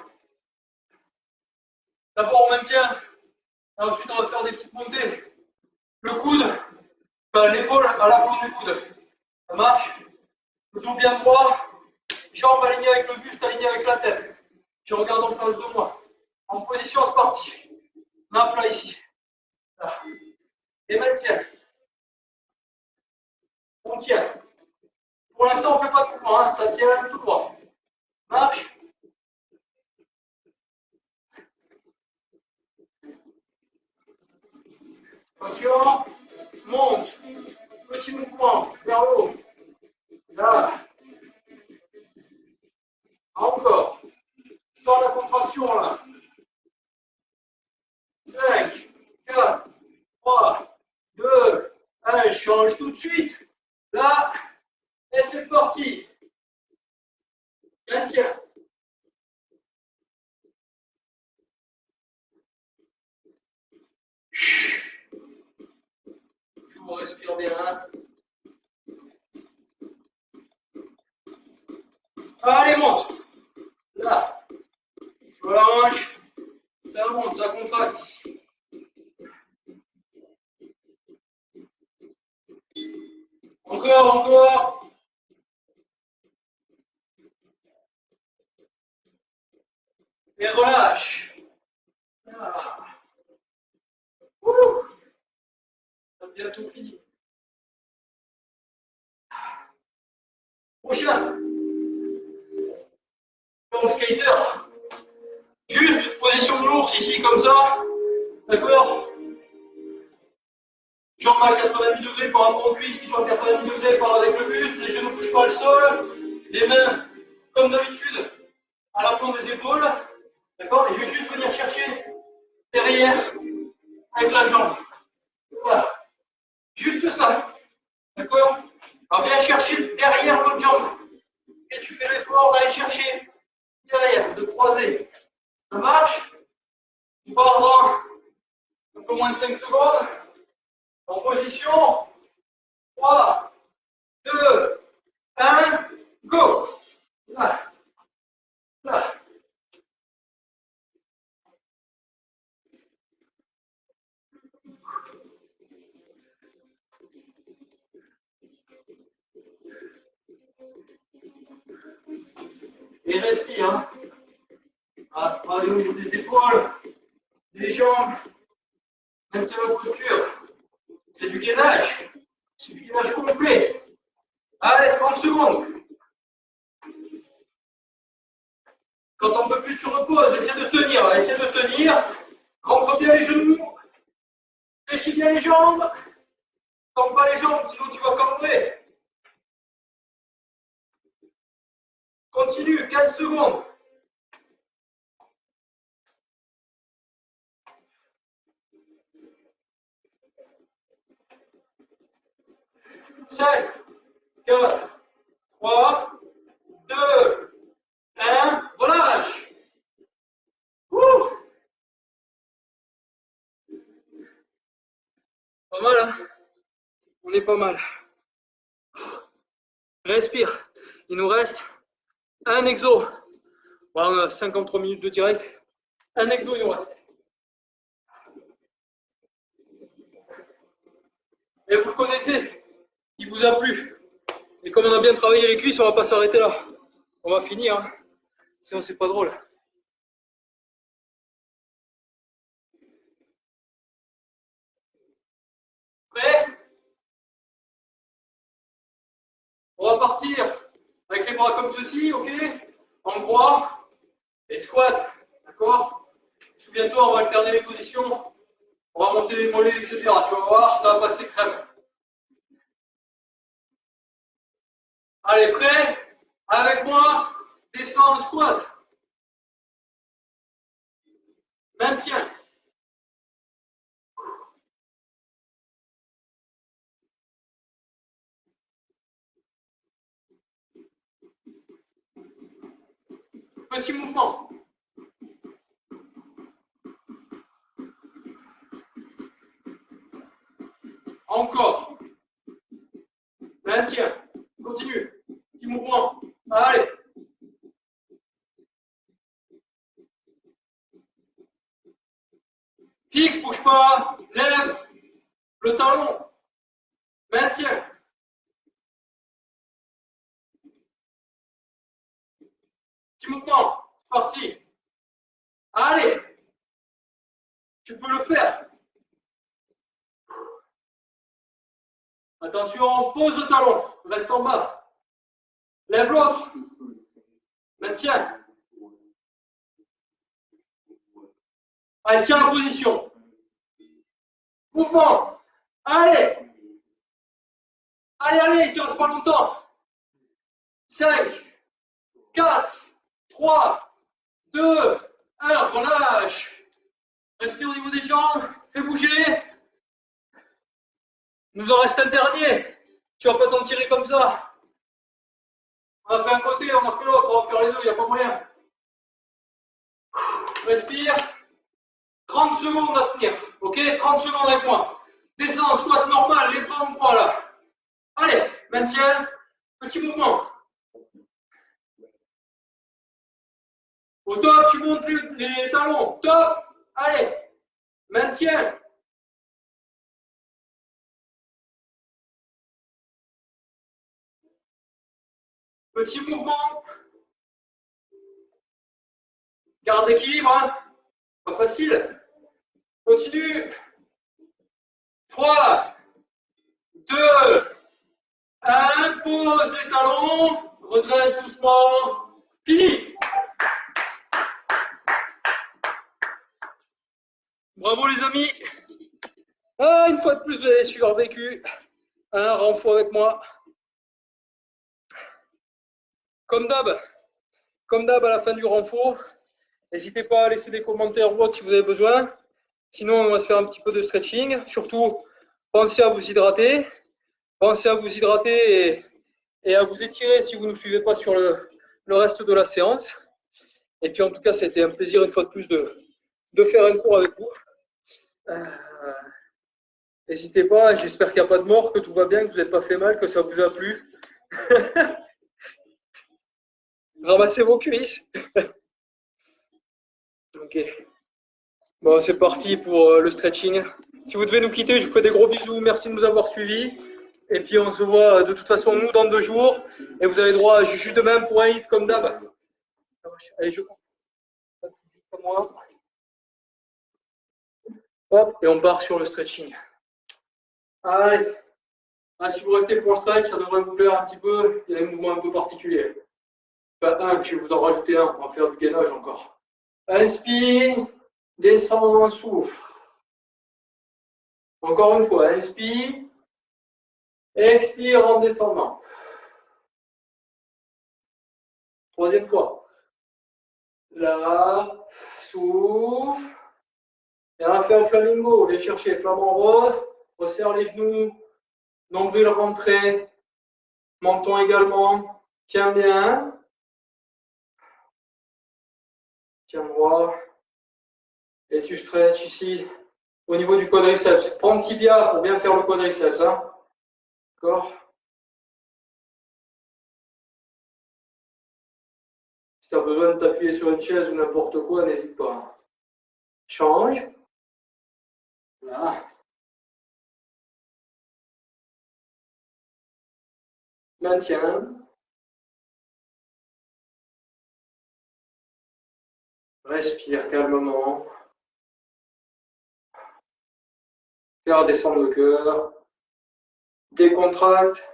d'abord on maintient, et ensuite on va faire des petites montées. Le coude, enfin, l'épaule à l'avant du coude. Ça marche? Le dos bien droit, jambes alignées avec le buste, alignées avec la tête. Je regarde en face de moi. En position sportive. Main plat ici. Là. Et maintien. On tient. Pour l'instant, on ne fait pas de mouvement, hein. Ça tient tout droit. Marche. Attention. Monte. Petit mouvement vers le haut. Là. Encore. Sans la contraction là. 5, 4, 3, 2, 1. Change tout de suite. Là. Et c'est parti. Maintien. toujours, respire bien. Allez, monte. Là. Sur la hanche. Ça monte, ça contracte ici. Encore, encore. Et relâche. Là. Ouh. Ça a bientôt fini. Prochain. Donc, skater. Juste, position de l'ours ici, comme ça. D'accord? Jambes à 90 degrés par rapport aux cuisses qui sont à 90 degrés par avec le buste. Les genoux ne touchent pas le sol. Les mains, comme d'habitude, à l'aplomb des épaules. D'accord? Et je vais juste venir chercher derrière avec la jambe. Voilà. Juste ça. D'accord? Alors viens chercher derrière l'autre jambe. Et tu fais l'effort d'aller chercher derrière, de croiser. Ça marche? On part dans un peu moins de 5 secondes. En position. 3, 2, 1, go! Là. Là. Et respire. Hein. Ah, ça travaille au niveau des épaules, des jambes, même sur la posture. C'est du gainage. C'est du gainage complet. Allez, 30 secondes. Quand on ne peut plus, tu reposes. Essaie de tenir. Essaie de tenir. Rentre bien les genoux. Fléchis bien les jambes. Tombe pas les jambes, sinon tu vas cambrer. Continue, 15 secondes. 5, 4, 3, 2, 1, relâche. Ouh. Pas mal, hein? On est pas mal. Respire. Il nous reste un exo. Voilà, on a 53 minutes de direct. Un exo, il nous reste. Et vous le connaissez, il vous a plu. Et comme on a bien travaillé les cuisses, on ne va pas s'arrêter là. On va finir, hein. Sinon c'est pas drôle. Prêt? On va partir avec les bras comme ceci, ok? En croix et squat, d'accord? Souviens-toi, on va alterner les positions. On va monter les mollets, etc. Tu vas voir, ça va passer crème. Allez, prêt? Avec moi, descends le squat. Maintiens. Petit mouvement. Encore. Maintiens. Continue. Petit mouvement. Allez. Fixe, bouge pas. Lève le talon. Maintiens. Petit mouvement. C'est parti. Allez. Tu peux le faire. Attention, pose le talon. Reste en bas. Lève l'autre. Maintiens. Allez, tiens la position. Mouvement. Allez. Allez, allez, il ne reste pas longtemps. 5, 4, 3, 2, 1. Relâche. Respire au niveau des jambes. Fais bouger. Il nous en reste un dernier. Tu vas pas t'en tirer comme ça. On a fait un côté, on a fait l'autre. On va faire les deux, il n'y a pas moyen. Respire. 30 secondes à tenir. Ok, 30 secondes avec moi. Descends, squat normal, les bras en croix là. Allez, maintien, petit mouvement. Au top, tu montes les talons. Top. Allez, maintien. Petit mouvement. Garde équilibre. Hein. Pas facile. Continue. 3, 2, 1. Pose les talons. Redresse doucement. Fini. Bravo les amis. Ah, une fois de plus, vous avez survécu. Un renfort avec moi. Comme d'hab à la fin du renfort, n'hésitez pas à laisser des commentaires ou autres si vous avez besoin. Sinon, on va se faire un petit peu de stretching. Surtout, pensez à vous hydrater. Pensez à vous hydrater et à vous étirer si vous ne nous suivez pas sur le reste de la séance. Et puis en tout cas, c'était un plaisir une fois de plus de faire un cours avec vous. N'hésitez pas, j'espère qu'il n'y a pas de mort, que tout va bien, que vous n'êtes pas fait mal, que ça vous a plu. Ramassez vos cuisses. Ok. Bon, c'est parti pour le stretching. Si vous devez nous quitter, je vous fais des gros bisous. Merci de nous avoir suivis. Et puis on se voit de toute façon nous dans 2 jours. Et vous avez droit à Juju demain pour un hit comme d'hab. Allez, je prends. Hop, et on part sur le stretching. Allez. Ah, si vous restez pour le stretch, ça devrait vous plaire un petit peu. Il y a des mouvements un peu particuliers. Enfin, je vais vous en rajouter un. On va faire du gainage encore. Inspire, descend, souffle. Encore une fois, inspire, expire en descendant. 3e fois. Là, souffle. Et on va faire le flamingo. Viens chercher flamant rose. Resserre les genoux. Nombril rentré. Menton également. Tiens bien. Tiens droit. Et tu stretches ici au niveau du quadriceps. Prends le tibia pour bien faire le quadriceps. Hein. D'accord? Si tu as besoin de t'appuyer sur une chaise ou n'importe quoi, n'hésite pas. Change. Là. Maintiens. Respire calmement. Faire descendre le cœur. Décontracte.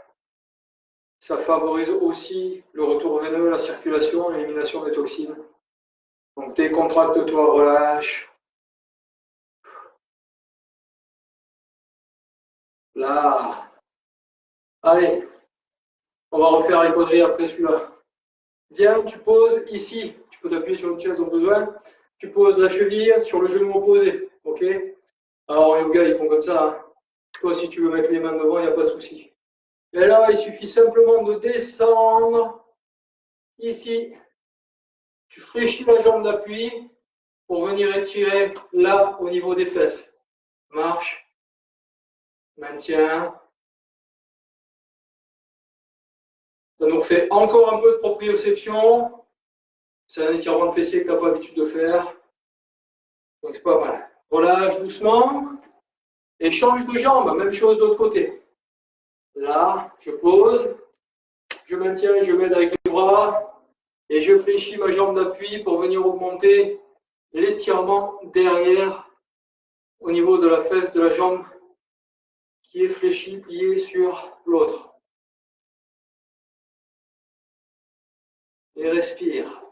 Ça favorise aussi le retour veineux, la circulation, l'élimination des toxines. Donc décontracte-toi, relâche. Là. Allez. On va refaire les quadrilles après celui-là. Viens, tu poses ici. Tu peux t'appuyer sur une chaise au besoin. Tu poses la cheville sur le genou opposé. Ok? Alors en yoga, ils font comme ça. Hein. Toi, si tu veux mettre les mains devant, il n'y a pas de souci. Et là, il suffit simplement de descendre ici. Tu fléchis la jambe d'appui pour venir étirer là au niveau des fesses. Marche. Maintien. Ça nous refait encore un peu de proprioception. C'est un étirement de fessier que tu n'as pas l'habitude de faire. Donc c'est pas mal. Relâche doucement. Et change de jambe. Même chose de l'autre côté. Là, je pose. Je maintiens, je m'aide avec les bras. Et je fléchis ma jambe d'appui pour venir augmenter l'étirement derrière au niveau de la fesse de la jambe qui est fléchie, pliée sur l'autre. Et respire.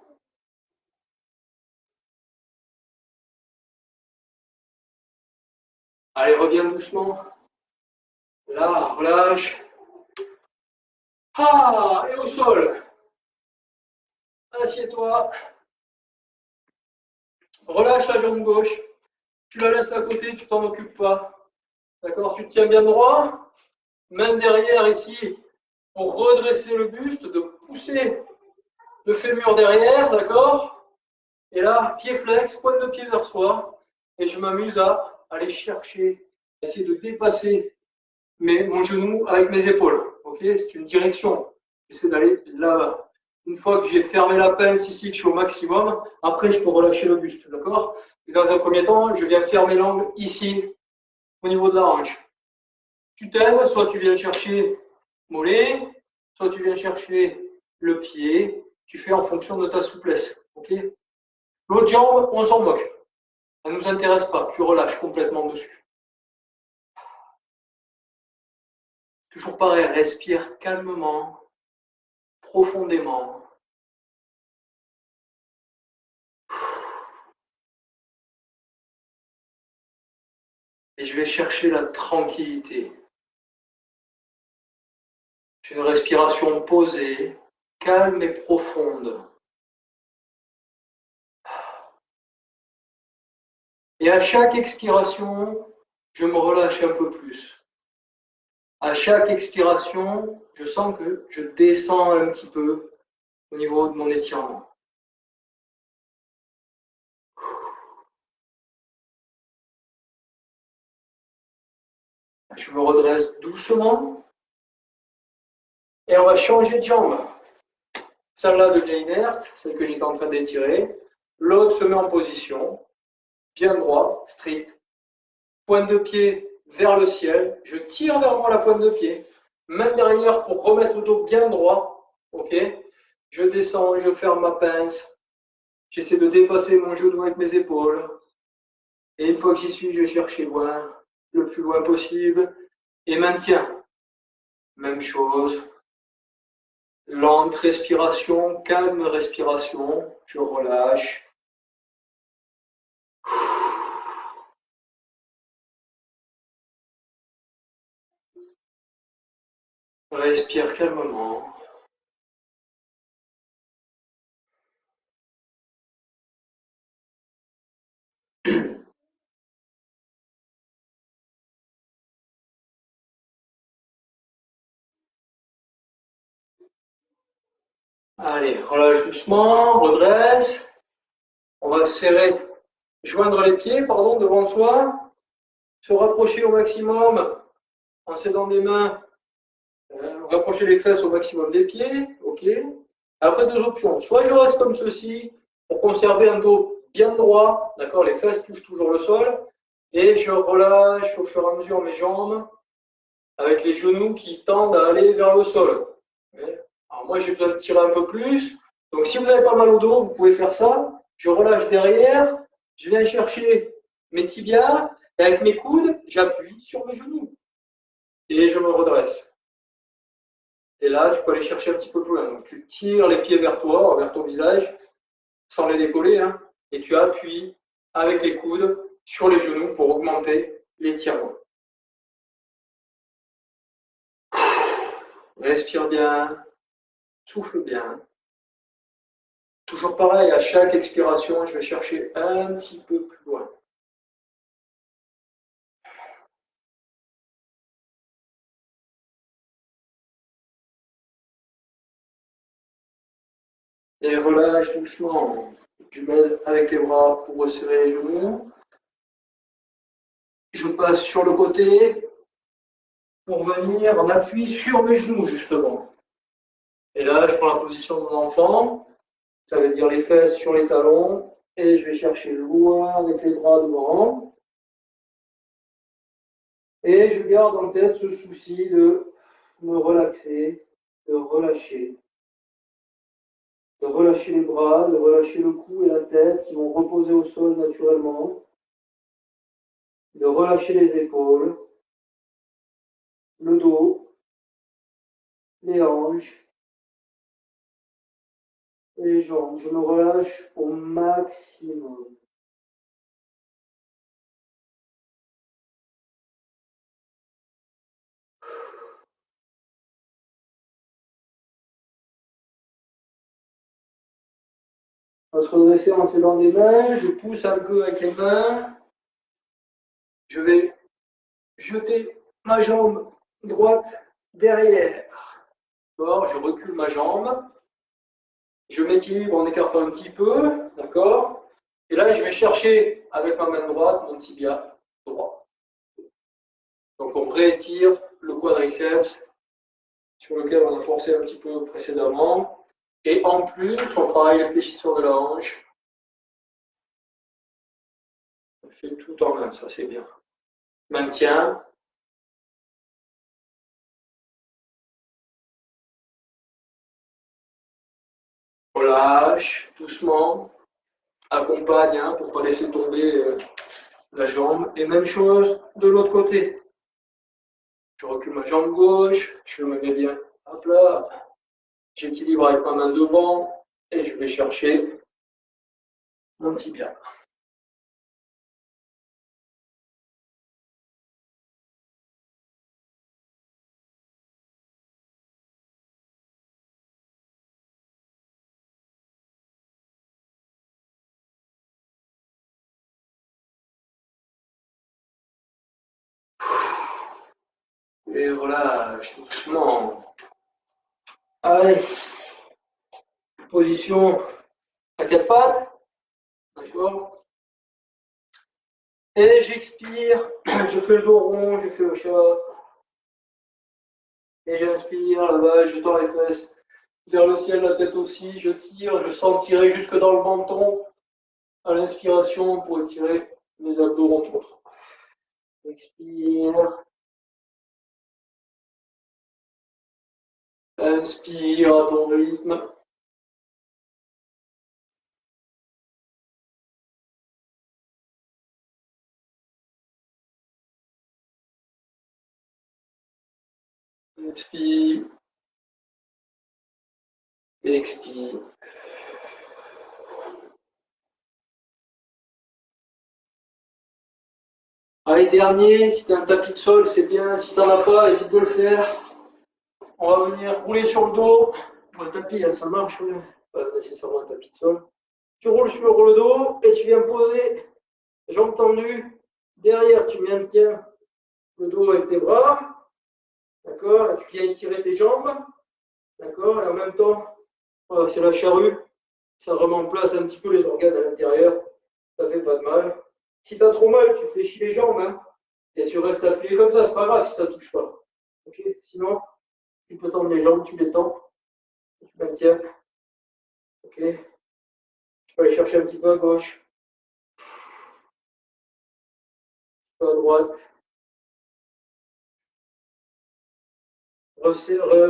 Allez, reviens doucement. Là, relâche. Ah, et au sol. Assieds-toi. Relâche la jambe gauche. Tu la laisses à côté, tu t'en occupes pas. D'accord? Tu te tiens bien droit. Main derrière ici pour redresser le buste, de pousser le fémur derrière, d'accord? Et là, pied flex, pointe de pied vers soi. Et je m'amuse à aller chercher essayer de dépasser mon genou avec mes épaules. Ok, c'est une direction. J'essaie d'aller là-bas. Une fois que j'ai fermé la pince ici, que je suis au maximum, après je peux relâcher le buste. D'accord? Et dans un premier temps, je viens fermer l'angle ici, au niveau de la hanche. Tu t'aides, soit tu viens chercher mollet, soit tu viens chercher le pied. Tu fais en fonction de ta souplesse. Ok? L'autre jambe, on s'en moque. Ça ne nous intéresse pas. Tu relâches complètement dessus. Toujours pareil, respire calmement, profondément. Et je vais chercher la tranquillité. J'ai une respiration posée, calme et profonde. Et à chaque expiration, je me relâche un peu plus. À chaque expiration, je sens que je descends un petit peu au niveau de mon étirement. Je me redresse doucement et on va changer de jambe. Celle-là devient inerte, celle que j'étais en train d'étirer. L'autre se met en position, bien droit, strict. Pointe de pied vers le ciel. Je tire vers moi la pointe de pied. Main derrière pour remettre le dos bien droit. Ok. Je descends et je ferme ma pince. J'essaie de dépasser mon genou avec mes épaules. Et une fois que j'y suis, je cherche loin, le plus loin possible. Et maintien. Même chose. Lente respiration, calme respiration. Je relâche. Respire calmement. Allez, relâche doucement, redresse. On va serrer, joindre les pieds, pardon, devant soi. Se rapprocher au maximum en s'aidant des mains. Rapprocher les fesses au maximum des pieds. Ok. Après, deux options. Soit je reste comme ceci pour conserver un dos bien droit. D'accord, les fesses touchent toujours le sol. Et je relâche au fur et à mesure mes jambes avec les genoux qui tendent à aller vers le sol. Alors moi, j'ai besoin de tirer un peu plus. Donc, si vous avez pas mal au dos, vous pouvez faire ça. Je relâche derrière. Je viens chercher mes tibias. Et avec mes coudes, j'appuie sur mes genoux. Et je me redresse. Et là, tu peux aller chercher un petit peu plus loin. Donc, tu tires les pieds vers toi, vers ton visage, sans les décoller. Hein, et tu appuies avec les coudes sur les genoux pour augmenter l'étirement. Respire bien. Souffle bien. Toujours pareil, à chaque expiration, je vais chercher un petit peu plus loin. Et relâche doucement. Je m'aide avec les bras pour resserrer les genoux. Je passe sur le côté pour venir en appui sur mes genoux, justement. Et là, je prends la position de mon enfant. Ça veut dire les fesses sur les talons. Et je vais chercher loin avec les bras devant. Et je garde en tête ce souci de me relaxer, de relâcher. De relâcher les bras, de relâcher le cou et la tête qui vont reposer au sol naturellement. De relâcher les épaules, le dos, les hanches, les jambes. Je me relâche au maximum. On va se redresser en s'aidant des mains. Je pousse un peu avec les mains. Je vais jeter ma jambe droite derrière. D'accord, je recule ma jambe. Je m'équilibre en écartant un petit peu. D'accord. Et là, je vais chercher avec ma main droite mon tibia droit. Donc on réétire le quadriceps sur lequel on a forcé un petit peu précédemment. Et en plus, on travaille les fléchisseurs de la hanche. On fait tout en un, ça c'est bien. Maintien. Relâche doucement. Accompagne pour ne pas laisser tomber la jambe. Et même chose de l'autre côté. Je recule ma jambe gauche, je me mets bien. Hop là. J'équilibre avec ma main devant et je vais chercher mon tibia. Et relâche doucement. Allez. Position à quatre pattes. D'accord. Et j'expire. Je fais le dos rond, je fais le chat. Et j'inspire là-bas, je tends les fesses vers le ciel, la tête aussi. Je tire, je sens tirer jusque dans le menton. À l'inspiration pour étirer les abdos rencontres. Expire. Inspire à ton rythme. Inspire. Expire. Allez, dernier, si tu as un tapis de sol, c'est bien. Si tu n'en as pas, évite de le faire. On va venir rouler sur le dos. Le tapis, ça marche, oui. Pas nécessairement un tapis de sol. Tu roules sur le dos et tu viens poser, jambes tendues. Derrière, tu maintiens le dos avec tes bras. D'accord? Tu viens étirer tes jambes. D'accord? Et en même temps, voilà, c'est la charrue. Ça remet en place un petit peu les organes à l'intérieur. Ça fait pas de mal. Si tu as trop mal, tu fléchis les jambes. Hein, et tu restes appuyé comme ça. C'est pas grave si ça ne touche pas. Okay? Sinon, tu peux tendre les jambes, tu les tends. Tu maintiens. Ok. Tu peux aller chercher un petit peu à gauche. Un peu à droite.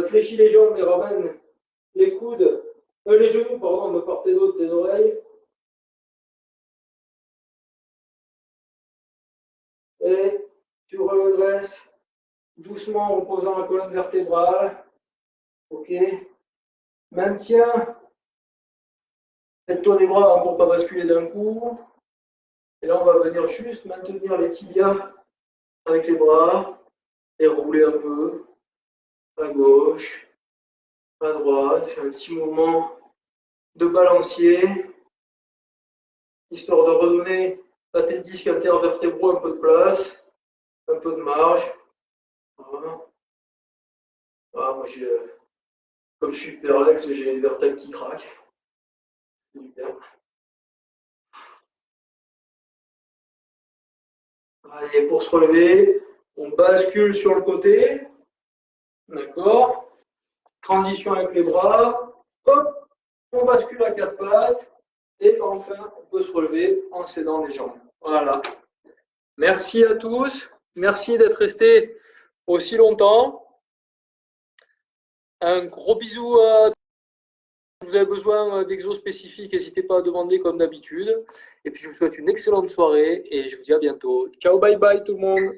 Fléchis les jambes et ramène les coudes, les genoux, pardon, de part et d'autre des oreilles. Et tu redresses doucement en posant la colonne vertébrale. Ok. Maintiens. Mets-toi des bras pour ne pas basculer d'un coup. Et là, on va venir juste maintenir les tibias avec les bras et rouler un peu à gauche, à droite. Fais un petit mouvement de balancier, histoire de redonner à tes disques intervertébraux un peu de place, un peu de marge. Voilà. Ah, moi, comme je suis hyperlex, j'ai les vertèbres qui craquent. Super. Allez, pour se relever, on bascule sur le côté. D'accord. Transition avec les bras. Hop, on bascule à quatre pattes. Et enfin, on peut se relever en s'aidant les jambes. Voilà. Merci à tous. Merci d'être restés aussi longtemps. Un gros bisou à si vous avez besoin d'exos spécifiques, n'hésitez pas à demander comme d'habitude. Et puis je vous souhaite une excellente soirée et je vous dis à bientôt. Ciao, bye bye tout le monde.